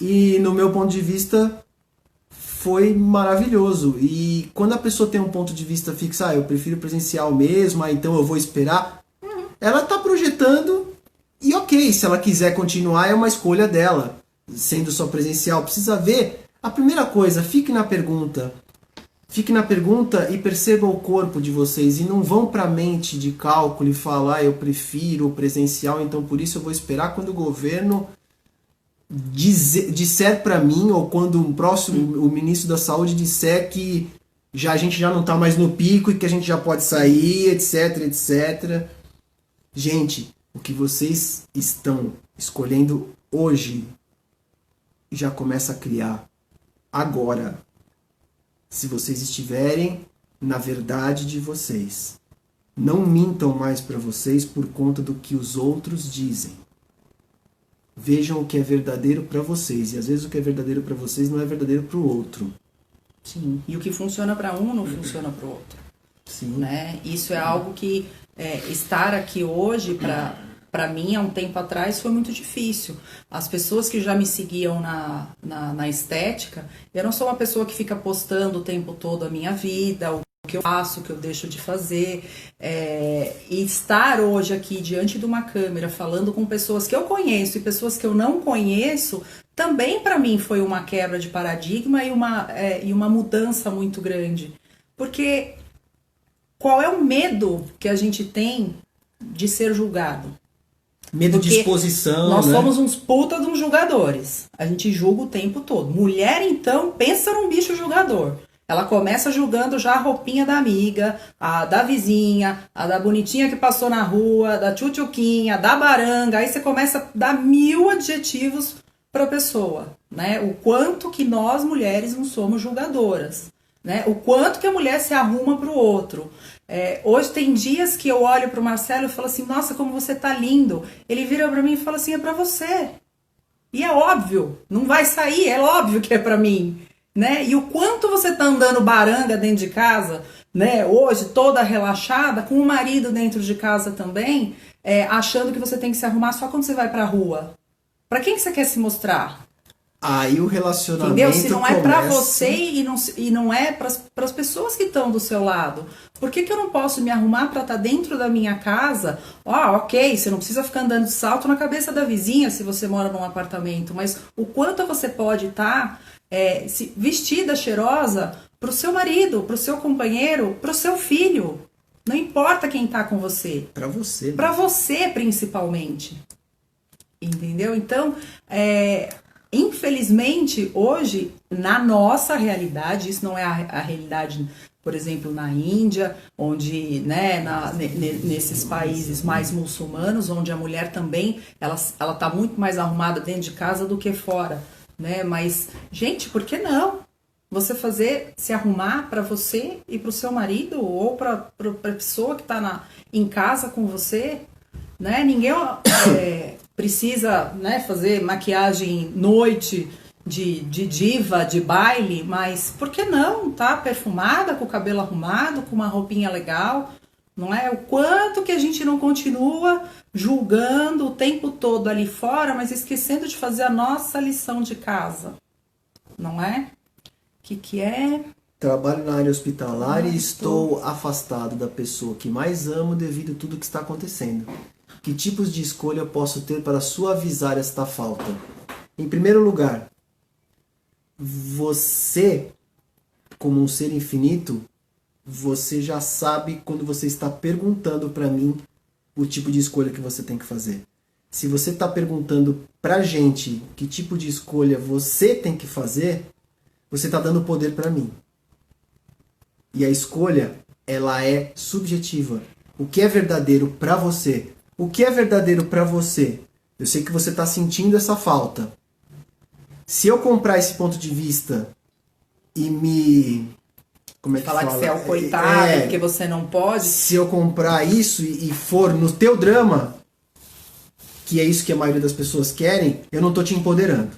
e, no meu ponto de vista, foi maravilhoso. E quando a pessoa tem um ponto de vista fixo, eu prefiro presencial mesmo, então eu vou esperar, ela está projetando e ok, se ela quiser continuar é uma escolha dela. Sendo só presencial, precisa ver. A primeira coisa, fique na pergunta e perceba o corpo de vocês, e não vão para a mente de cálculo e falar eu prefiro o presencial, então por isso eu vou esperar quando o governo disser para mim, ou quando o ministro da saúde disser que a gente já não está mais no pico e que a gente já pode sair, etc, etc. Gente, o que vocês estão escolhendo hoje já começa a criar agora, se vocês estiverem na verdade de vocês. Não mintam mais para vocês por conta do que os outros dizem. Vejam o que é verdadeiro para vocês, e às vezes o que é verdadeiro para vocês não é verdadeiro para o outro. Sim, e o que funciona para um não funciona para o outro. Sim. Né? Isso é algo que estar aqui hoje para mim, há um tempo atrás, foi muito difícil. As pessoas que já me seguiam na estética, eu não sou uma pessoa que fica postando o tempo todo a minha vida, o que eu faço, o que eu deixo de fazer. E estar hoje aqui diante de uma câmera, falando com pessoas que eu conheço e pessoas que eu não conheço, também para mim foi uma quebra de paradigma e uma mudança muito grande. Porque qual é o medo que a gente tem de ser julgado? Medo de exposição, nós né? somos uns puta de uns julgadores. A gente julga o tempo todo. Mulher, então, pensa num bicho julgador. Ela começa julgando já a roupinha da amiga, a da vizinha, a da bonitinha que passou na rua, da tchutchuquinha, da baranga. Aí você começa a dar 1000 adjetivos para a pessoa, né? O quanto que nós, mulheres, não somos julgadoras, né? O quanto que a mulher se arruma para o outro. Hoje tem dias que eu olho pro Marcelo e falo assim, nossa, como você tá lindo. Ele vira pra mim e fala assim, é pra você. E é óbvio, não vai sair, é óbvio que é pra mim, né? E o quanto você tá andando baranga dentro de casa, né? Hoje, toda relaxada, com o marido dentro de casa também, achando que você tem que se arrumar só quando você vai pra rua. Pra quem que você quer se mostrar? Aí o relacionamento entendeu? Se não é pra começa... você e não é pras pessoas que estão do seu lado. Por que eu não posso me arrumar pra estar dentro da minha casa? Ok, você não precisa ficar andando de salto na cabeça da vizinha se você mora num apartamento, mas o quanto você pode estar vestida, cheirosa pro seu marido, pro seu companheiro, pro seu filho. Não importa quem tá com você. Pra você. Pra você, principalmente. Entendeu? Então, infelizmente, hoje, na nossa realidade, isso não é a realidade, por exemplo, na Índia, onde, né, nesses países mais muçulmanos, onde a mulher também, ela tá muito mais arrumada dentro de casa do que fora, né? Mas, gente, por que não? você fazer, se arrumar para você e para o seu marido ou para a pessoa que está em casa com você, né? Ninguém precisa, né, fazer maquiagem noite de diva, de baile, mas por que não, tá? Perfumada, com o cabelo arrumado, com uma roupinha legal, não é? O quanto que a gente não continua julgando o tempo todo ali fora, mas esquecendo de fazer a nossa lição de casa, não é? Que é? Trabalho na área hospitalar e estou afastado da pessoa que mais amo devido a tudo que está acontecendo. Que tipos de escolha eu posso ter para suavizar esta falta? Em primeiro lugar, você, como um ser infinito, você já sabe quando você está perguntando para mim o tipo de escolha que você tem que fazer. Se você está perguntando pra gente que tipo de escolha você tem que fazer, você está dando poder para mim. E a escolha, ela é subjetiva. O que é verdadeiro para você? O que é verdadeiro para você? Eu sei que você está sentindo essa falta. Se eu comprar esse ponto de vista e me... Como é que falar fala? Que você é o coitado, porque você não pode. Se eu comprar isso e for no teu drama, que é isso que a maioria das pessoas querem, eu não estou te empoderando.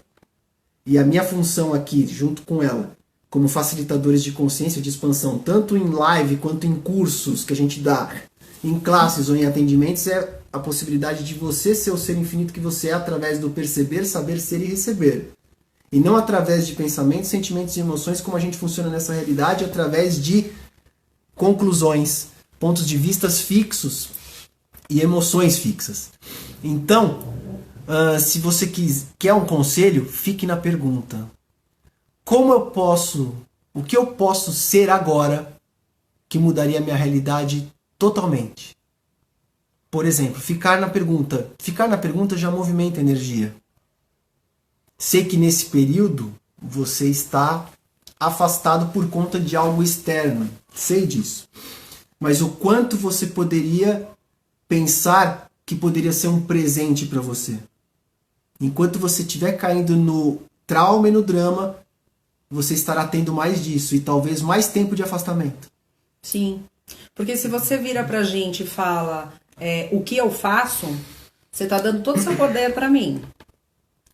E a minha função aqui, junto com ela, como facilitadores de consciência, de expansão, tanto em live quanto em cursos que a gente dá, em classes ou em atendimentos, é a possibilidade de você ser o ser infinito que você é através do perceber, saber, ser e receber. E não através de pensamentos, sentimentos e emoções, como a gente funciona nessa realidade, através de conclusões, pontos de vistas fixos e emoções fixas. Então, se você quer um conselho, fique na pergunta. O que eu posso ser agora que mudaria a minha realidade totalmente? Por exemplo, ficar na pergunta. Ficar na pergunta já movimenta energia. Sei que nesse período você está afastado por conta de algo externo. Sei disso. Mas o quanto você poderia pensar que poderia ser um presente para você? Enquanto você estiver caindo no trauma e no drama, você estará tendo mais disso e talvez mais tempo de afastamento. Sim. Porque se você vira pra gente e fala o que eu faço, você tá dando todo o seu poder pra mim.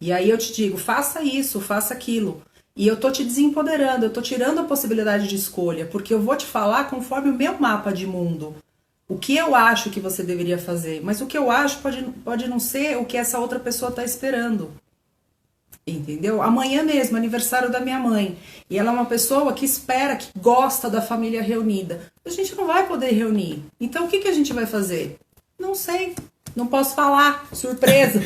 E aí eu te digo, faça isso, faça aquilo. E eu tô te desempoderando, eu tô tirando a possibilidade de escolha, porque eu vou te falar conforme o meu mapa de mundo. O que eu acho que você deveria fazer. Mas o que eu acho pode não ser o que essa outra pessoa tá esperando. Entendeu? Amanhã mesmo, aniversário da minha mãe. E ela é uma pessoa que espera, que gosta da família reunida. A gente não vai poder reunir. Então o que a gente vai fazer? Não sei. Não posso falar. Surpresa.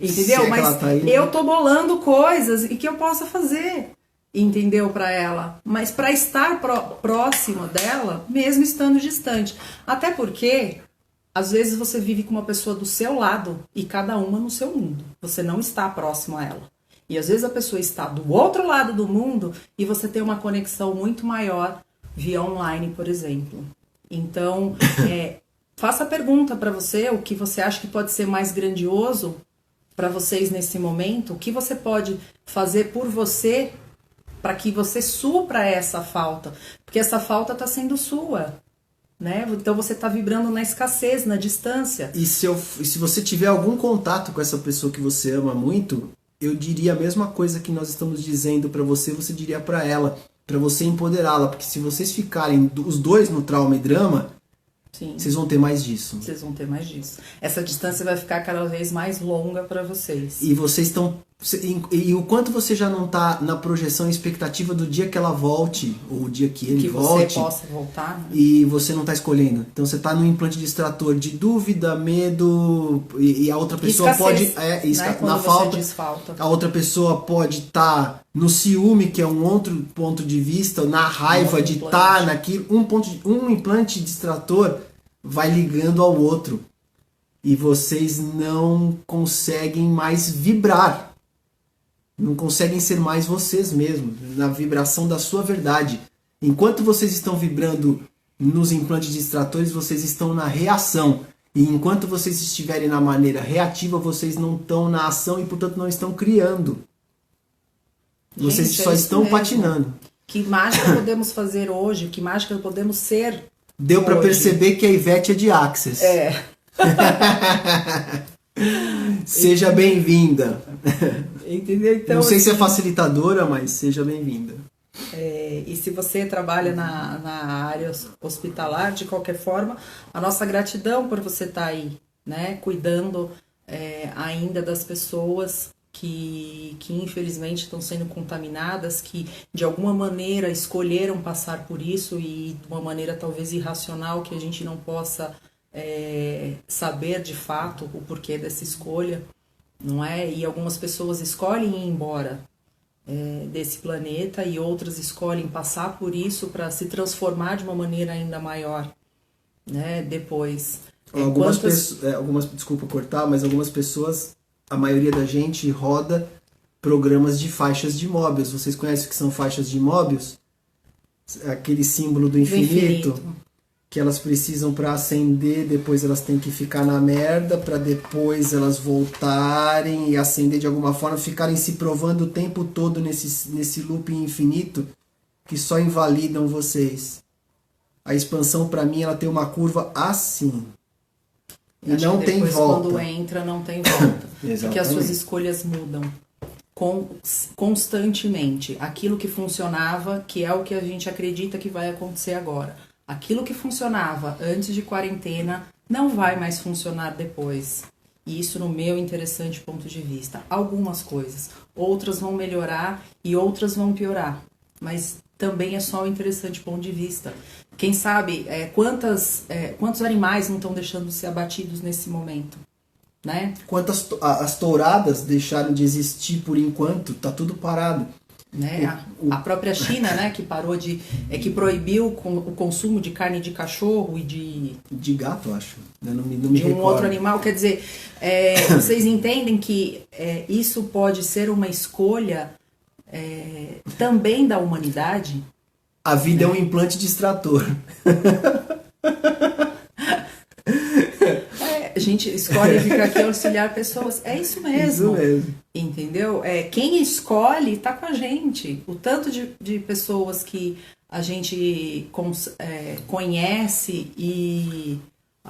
Entendeu? Mas eu tô bolando coisas e que eu possa fazer. Entendeu? Para ela. Mas para estar próximo dela, mesmo estando distante. Até porque, às vezes você vive com uma pessoa do seu lado e cada uma no seu mundo. Você não está próximo a ela. E às vezes a pessoa está do outro lado do mundo e você tem uma conexão muito maior via online, por exemplo. Então, faça a pergunta para você, o que você acha que pode ser mais grandioso para vocês nesse momento, o que você pode fazer por você para que você supra essa falta, porque essa falta está sendo sua, né? Então você está vibrando na escassez, na distância. E se você tiver algum contato com essa pessoa que você ama muito, eu diria a mesma coisa que nós estamos dizendo para você, você diria para ela, para você empoderá-la, porque se vocês ficarem os dois no trauma e drama, sim, vocês vão ter mais disso. Vocês vão ter mais disso. Essa distância vai ficar cada vez mais longa para vocês. E vocês estão... E o quanto você já não está na projeção e expectativa do dia que ela volte, ou o dia que ele volte. Que você possa voltar. Né? E você não está escolhendo. Então você está no implante de extrator de dúvida, medo, e a outra pessoa escassez, pode... né? Na falta. A outra pessoa pode estar no ciúme, que é um outro ponto de vista, na raiva de estar naquilo. Um implante de extrator vai ligando ao outro. E vocês não conseguem mais vibrar. Não conseguem ser mais vocês mesmos, na vibração da sua verdade. Enquanto vocês estão vibrando nos implantes de extratores, vocês estão na reação. E enquanto vocês estiverem na maneira reativa, vocês não estão na ação e, portanto, não estão criando. Vocês só estão patinando. Que mágica podemos fazer hoje? Que mágica podemos ser? Deu para hoje? perceber que a Ivete é de Axis. É. Seja bem-vinda. Entendeu? Então, Não sei se é assim, facilitadora, mas seja bem-vinda. e se você trabalha na área hospitalar, de qualquer forma, a nossa gratidão por você estar aí, né? Cuidando ainda das pessoas que infelizmente estão sendo contaminadas, que de alguma maneira escolheram passar por isso e de uma maneira talvez irracional, que a gente não possa saber de fato o porquê dessa escolha, não é? E algumas pessoas escolhem ir embora desse planeta e outras escolhem passar por isso para se transformar de uma maneira ainda maior, né? Depois. Desculpa cortar, mas algumas pessoas, a maioria da gente roda programas de faixas de Möbius. Vocês conhecem o que são faixas de Möbius? Aquele símbolo do infinito. Que elas precisam para ascender, depois elas têm que ficar na merda, para depois elas voltarem e ascender de alguma forma, ficarem se provando o tempo todo nesse looping infinito que só invalidam vocês. A expansão, para mim, ela tem uma curva assim. E não tem volta. Quando entra, não tem volta. Porque as suas escolhas mudam constantemente. Aquilo que funcionava, que é o que a gente acredita que vai acontecer agora. Aquilo que funcionava antes de quarentena não vai mais funcionar depois. E isso no meu interessante ponto de vista. Algumas coisas. Outras vão melhorar e outras vão piorar. Mas também é só um interessante ponto de vista. Quem sabe quantos animais não estão deixando de ser abatidos nesse momento? Né? Quantas as touradas deixaram de existir por enquanto? Tá tudo parado. Né? A própria China, né, que parou que proibiu o consumo de carne de cachorro e de gato, acho. Não me de um outro animal. Quer dizer, vocês entendem que isso pode ser uma escolha também da humanidade? A vida é um implante de extrator. A gente escolhe ficar aqui auxiliar pessoas. É isso mesmo. Isso mesmo. Entendeu? Quem escolhe está com a gente. O tanto de pessoas que a gente conhece e...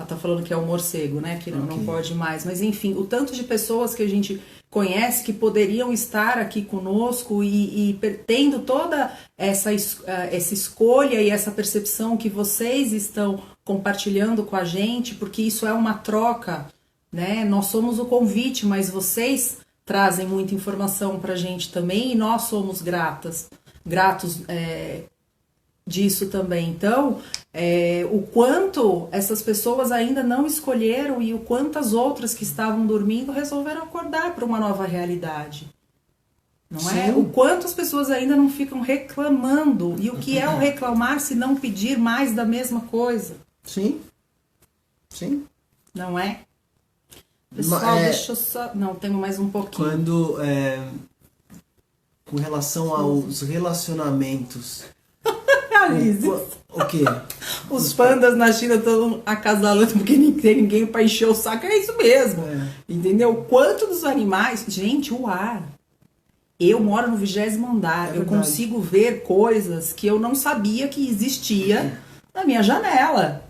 tá falando que é o morcego, né? Que não pode mais. Mas enfim, o tanto de pessoas que a gente conhece que poderiam estar aqui conosco e tendo toda essa escolha e essa percepção que vocês estão compartilhando com a gente, porque isso é uma troca, né? Nós somos o convite, mas vocês trazem muita informação pra gente também e nós somos gratos disso também. Então, o quanto essas pessoas ainda não escolheram e o quantas outras que estavam dormindo resolveram acordar para uma nova realidade. Não Sim. é? O quanto as pessoas ainda não ficam reclamando. E o que é o reclamar se não pedir mais da mesma coisa? Sim. Sim. Não é? Pessoal, deixa eu só... Não, temos mais um pouquinho. Quando, com relação aos relacionamentos... O quê? Os pandas na China estão acasalando porque não tem ninguém para encher o saco. É isso mesmo. Entendeu? Quanto dos animais... Gente, o ar... Eu moro no 20º andar. Eu consigo ver coisas que eu não sabia que existia na minha janela.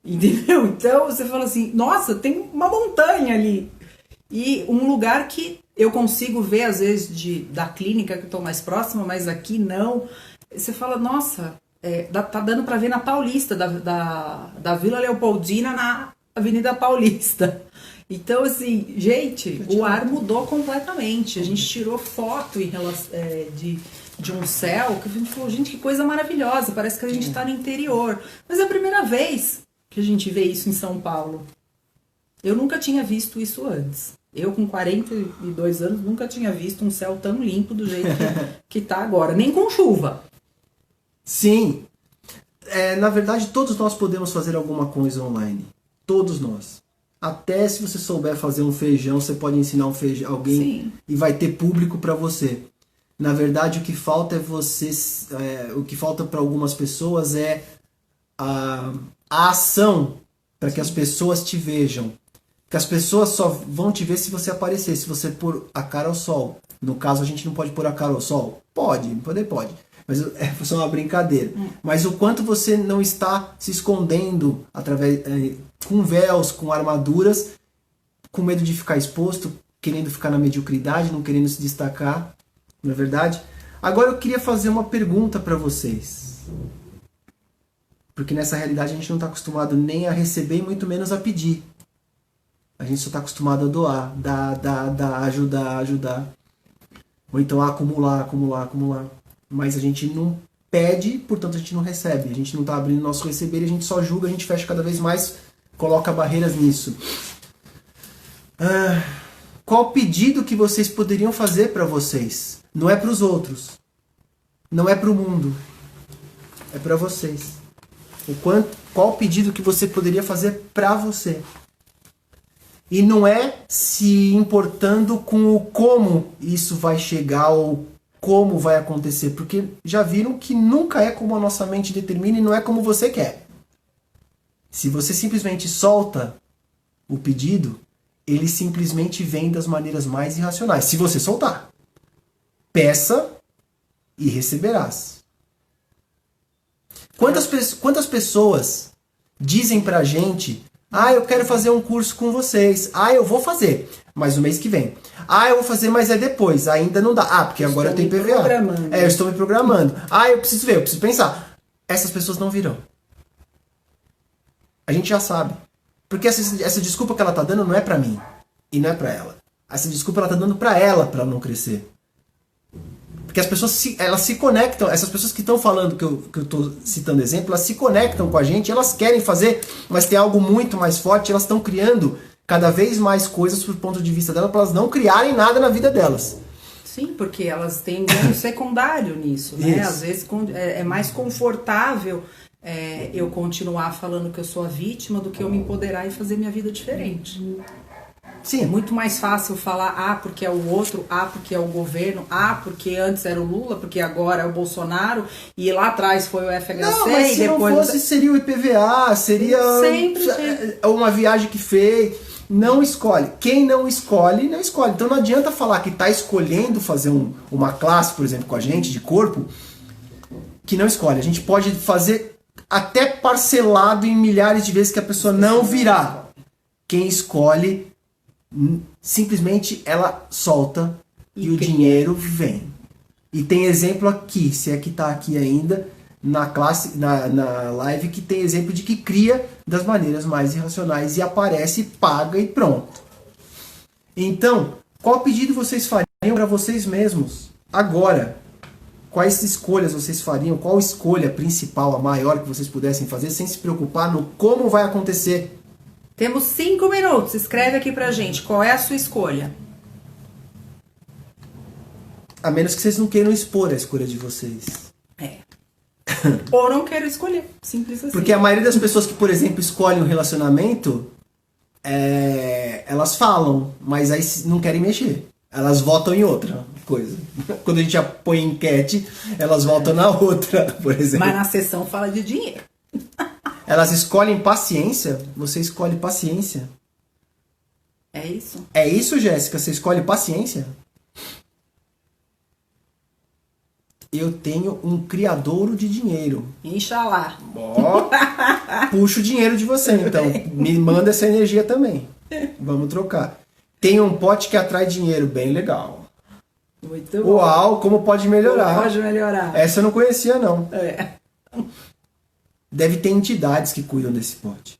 Entendeu? Então você fala assim, nossa, tem uma montanha ali. E um lugar que eu consigo ver, às vezes, da clínica que eu estou mais próxima, mas aqui não. Você fala, nossa, tá dando para ver na Paulista, da Vila Leopoldina na Avenida Paulista. Então, assim, gente, o ar mudou completamente. A gente tirou foto em relação, de um céu que a gente falou, gente, que coisa maravilhosa. Parece que a gente está no interior. Mas é a primeira vez que a gente vê isso em São Paulo. Eu nunca tinha visto isso antes. Eu, com 42 anos, nunca tinha visto um céu tão limpo do jeito que tá agora. Nem com chuva. Sim. Na verdade, todos nós podemos fazer alguma coisa online. Todos nós. Até se você souber fazer um feijão, você pode ensinar um feijão a alguém. Sim. E vai ter público para você. Na verdade, o que falta o que falta para algumas pessoas é a ação para que as pessoas te vejam. Porque as pessoas só vão te ver se você aparecer, se você pôr a cara ao sol. No caso, a gente não pode pôr a cara ao sol? Pode. Mas é só uma brincadeira. Mas o quanto você não está se escondendo com véus, com armaduras, com medo de ficar exposto, querendo ficar na mediocridade, não querendo se destacar, não é verdade? Agora eu queria fazer uma pergunta para vocês. Porque nessa realidade a gente não está acostumado nem a receber e muito menos a pedir. A gente só está acostumado a doar, dar, ajudar. Ou então a acumular. Mas a gente não pede, portanto a gente não recebe. A gente não está abrindo nosso receber, a gente só julga, a gente fecha cada vez mais, coloca barreiras nisso. Qual pedido que vocês poderiam fazer para vocês? Não é para os outros. Não é para o mundo. É para vocês. Qual pedido que você poderia fazer para você? E não é se importando com o como isso vai chegar ou como vai acontecer, porque já viram que nunca é como a nossa mente determina e não é como você quer. Se você simplesmente solta o pedido, ele simplesmente vem das maneiras mais irracionais. Se você soltar, peça e receberás. Quantas pessoas dizem pra gente: eu quero fazer um curso com vocês. Eu vou fazer, mas no mês que vem. Eu vou fazer, mas é depois. Ainda não dá. Porque agora eu tenho PVA. Eu estou me programando. Eu preciso ver, eu preciso pensar. Essas pessoas não virão. A gente já sabe. Porque essa desculpa que ela tá dando não é pra mim. E não é pra ela. Essa desculpa ela tá dando pra ela não crescer. Porque as pessoas elas se conectam, essas pessoas que estão falando, que eu estou citando exemplo, elas se conectam com a gente, elas querem fazer, mas tem algo muito mais forte, elas estão criando cada vez mais coisas do ponto de vista delas, para elas não criarem nada na vida delas. Sim, porque elas têm ganho secundário nisso, né? Isso. Às vezes é mais confortável eu continuar falando que eu sou a vítima do que eu me empoderar e fazer minha vida diferente. Sim. É muito mais fácil falar porque é o outro, porque é o governo, porque antes era o Lula, porque agora é o Bolsonaro, e lá atrás foi o FHC. Não, mas se depois não fosse, seria o IPVA, seria uma viagem que fez. Não escolhe. Quem não escolhe, não escolhe. Então não adianta falar que está escolhendo fazer uma classe, por exemplo, com a gente, de corpo, que não escolhe. A gente pode fazer até parcelado em milhares de vezes que a pessoa não virá. Quem escolhe, simplesmente ela solta e o dinheiro vem. E tem exemplo aqui, se é que está aqui ainda, na classe, na live, que tem exemplo de que cria das maneiras mais irracionais e aparece, paga e pronto. Então, qual pedido vocês fariam para vocês mesmos agora? Quais escolhas vocês fariam? Qual escolha principal, a maior que vocês pudessem fazer, sem se preocupar no como vai acontecer? Temos 5 minutos. Escreve aqui pra gente. Qual é a sua escolha? A menos que vocês não queiram expor a escolha de vocês. Ou não quero escolher. Simples assim. Porque a maioria das pessoas que, por exemplo, escolhem um relacionamento, elas falam, mas aí não querem mexer. Elas votam em outra coisa. Quando a gente põe enquete, elas votam na outra, por exemplo. Mas na sessão fala de dinheiro. Elas escolhem paciência? Você escolhe paciência? É isso? É isso, Jéssica? Você escolhe paciência? Eu tenho um criadouro de dinheiro. Inxalá. Puxa o dinheiro de você, então. Me manda essa energia também. Vamos trocar. Tem um pote que atrai dinheiro. Bem legal. Muito bom. Uau, como pode melhorar. Como pode melhorar. Essa eu não conhecia, não. Deve ter entidades que cuidam desse pote.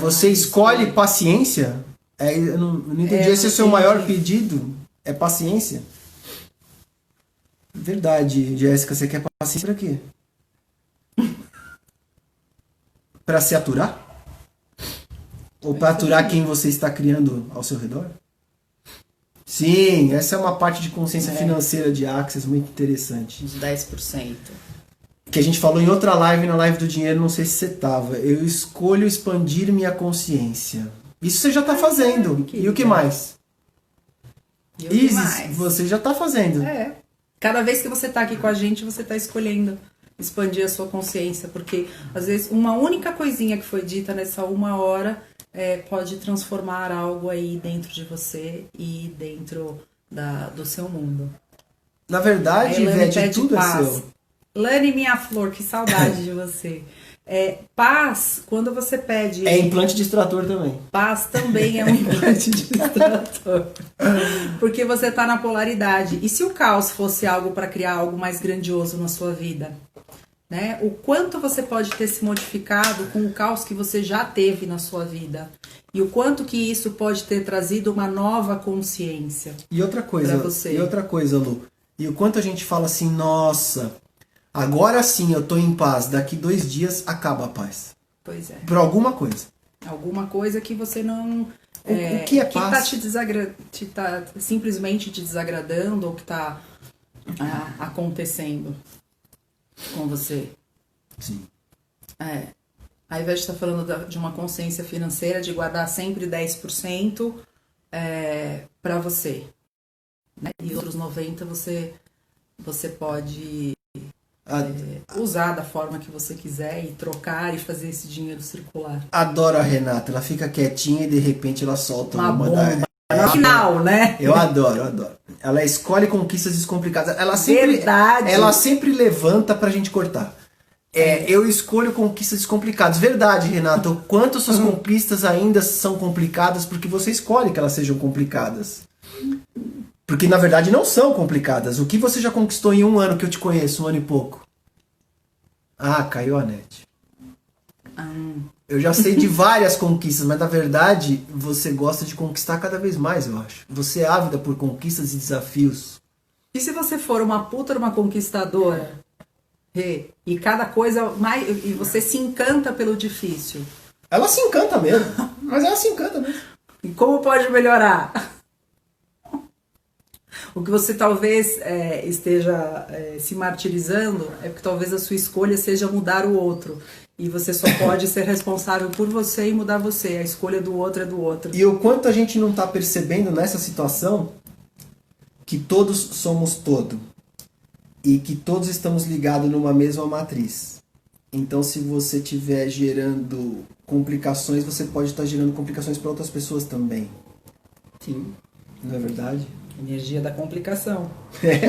Você escolhe paciência? Eu não entendi. Esse é o seu maior pedido? É paciência? Verdade, Jéssica. Você quer paciência pra quê? Pra se aturar? Ou pra aturar quem você está criando ao seu redor? Sim, essa é uma parte de consciência financeira de Axis muito interessante. Uns 10%. Que a gente falou em outra live, na live do dinheiro, não sei se você tava. Eu escolho expandir minha consciência. Isso você já está fazendo. E o que mais? Isis, você já está fazendo. Cada vez que você está aqui com a gente, você está escolhendo expandir a sua consciência. Porque, às vezes, uma única coisinha que foi dita nessa 1 hora pode transformar algo aí dentro de você e dentro do seu mundo. Na verdade, A Elane Ivete, pede tudo paz. é seu. Lani, minha flor, que saudade de você. Paz, quando você pede... É implante de extrator também. Paz também é um implante de extrator. Porque você está na polaridade. E se o caos fosse algo para criar algo mais grandioso na sua vida? Né? O quanto você pode ter se modificado com o caos que você já teve na sua vida. E o quanto que isso pode ter trazido uma nova consciência. E outra coisa, Lu. E o quanto a gente fala assim, nossa, agora sim eu tô em paz, daqui 2 dias acaba a paz. Pois é. Por alguma coisa. Alguma coisa que você não... O que é paz? Que tá simplesmente te desagradando ou que tá acontecendo com você. Sim. A Ivete está falando de uma consciência financeira, de guardar sempre 10% para você. Né? E os outros 90% você pode usar da forma que você quiser e trocar e fazer esse dinheiro circular. Adoro a Renata, ela fica quietinha e de repente ela solta uma bomba. No final, né? Eu adoro. Ela escolhe conquistas descomplicadas. Ela sempre levanta pra gente cortar. Eu escolho conquistas descomplicadas. Verdade, Renata. O quanto suas conquistas ainda são complicadas porque você escolhe que elas sejam complicadas. Porque na verdade não são complicadas. O que você já conquistou em 1 ano que eu te conheço, 1 ano e pouco? Caiu a net. Eu já sei de várias conquistas, mas na verdade você gosta de conquistar cada vez mais, eu acho. Você é ávida por conquistas e desafios. E se você for uma puta, uma conquistadora, e cada coisa mais, e você se encanta pelo difícil? Ela se encanta mesmo, mas ela se encanta mesmo. E como pode melhorar? O que você talvez esteja se martirizando é porque talvez a sua escolha seja mudar o outro. E você só pode ser responsável por você e mudar você. A escolha do outro é do outro. E o quanto a gente não está percebendo nessa situação que todos somos todo. E que todos estamos ligados numa mesma matriz. Então, se você estiver gerando complicações, você pode estar gerando complicações para outras pessoas também. Sim. Não é verdade? Energia da complicação. Deixa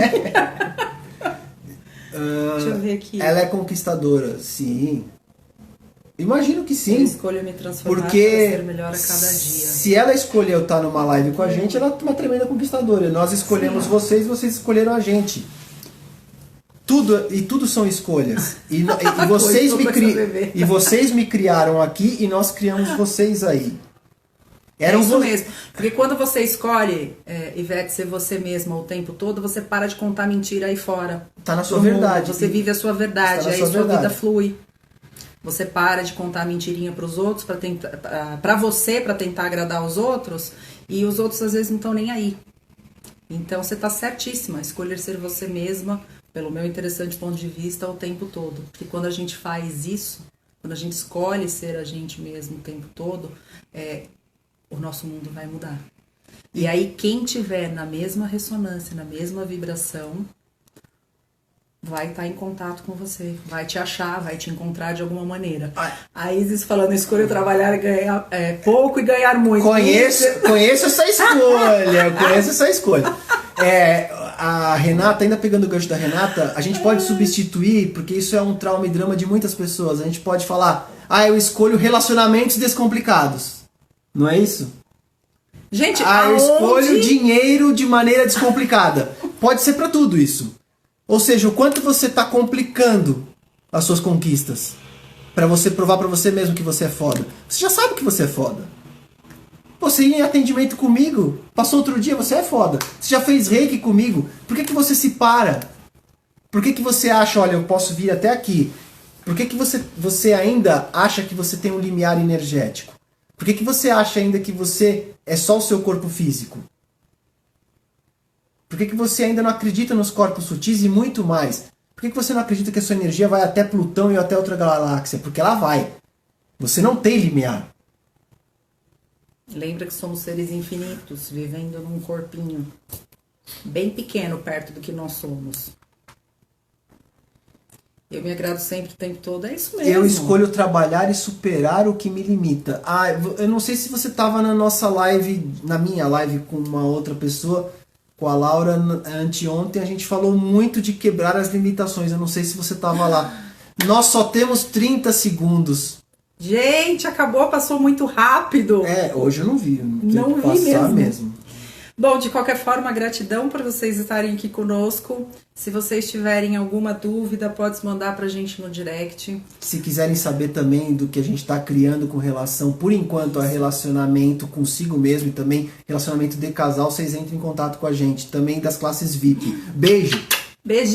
eu ver aqui. Ela é conquistadora, sim. Imagino que sim. Eu escolho me transformar para ser melhor a cada dia. Se ela escolheu estar numa live com a gente, ela é uma tremenda conquistadora. Nós escolhemos vocês escolheram a gente. Tudo são escolhas. E vocês me criaram aqui e nós criamos vocês aí. É isso mesmo. Porque quando você escolhe, Ivete, ser você mesma o tempo todo, você para de contar mentira aí fora. Tá na sua verdade. Você vive a sua verdade, aí sua vida flui. Você para de contar mentirinha pros outros, pra você, pra tentar agradar os outros, e os outros às vezes não estão nem aí. Então você tá certíssima, escolher ser você mesma, pelo meu interessante ponto de vista, o tempo todo. Porque quando a gente faz isso, quando a gente escolhe ser a gente mesmo o tempo todo, o nosso mundo vai mudar. E aí quem tiver na mesma ressonância, na mesma vibração, vai estar em contato com você, vai te achar, vai te encontrar de alguma maneira. A Isis falando, escolha trabalhar e ganhar pouco e ganhar muito. Conheço essa escolha. A Renata, ainda pegando o gancho da Renata, a gente pode substituir, porque isso é um trauma e drama de muitas pessoas. A gente pode falar, eu escolho relacionamentos descomplicados. Não é isso? Gente, eu escolho dinheiro de maneira descomplicada. Pode ser pra tudo isso. Ou seja, o quanto você está complicando as suas conquistas para você provar para você mesmo que você é foda. Você já sabe que você é foda. Você ia em atendimento comigo, passou outro dia, você é foda. Você já fez reiki comigo, por que você se para? Por que você acha, olha, eu posso vir até aqui? Por que você ainda acha que você tem um limiar energético? Por que você acha ainda que você é só o seu corpo físico? Por que você ainda não acredita nos corpos sutis e muito mais? Por que você não acredita que a sua energia vai até Plutão e até outra galáxia? Porque ela vai. Você não tem limiar. Lembra que somos seres infinitos, vivendo num corpinho bem pequeno perto do que nós somos. Eu me agrado sempre o tempo todo, é isso mesmo. Eu escolho trabalhar e superar o que me limita. Eu não sei se você estava na nossa live, na minha live com uma outra pessoa, com a Laura anteontem, a gente falou muito de quebrar as limitações. Eu não sei se você estava lá. Nós só temos 30 segundos. Gente, acabou, passou muito rápido. Hoje eu não vi. Não vi passar mesmo. Bom, de qualquer forma, gratidão por vocês estarem aqui conosco. Se vocês tiverem alguma dúvida, pode mandar pra gente no direct. Se quiserem saber também do que a gente está criando com relação, por enquanto, a relacionamento consigo mesmo e também relacionamento de casal, vocês entrem em contato com a gente. Também das classes VIP. Beijo! Beijo!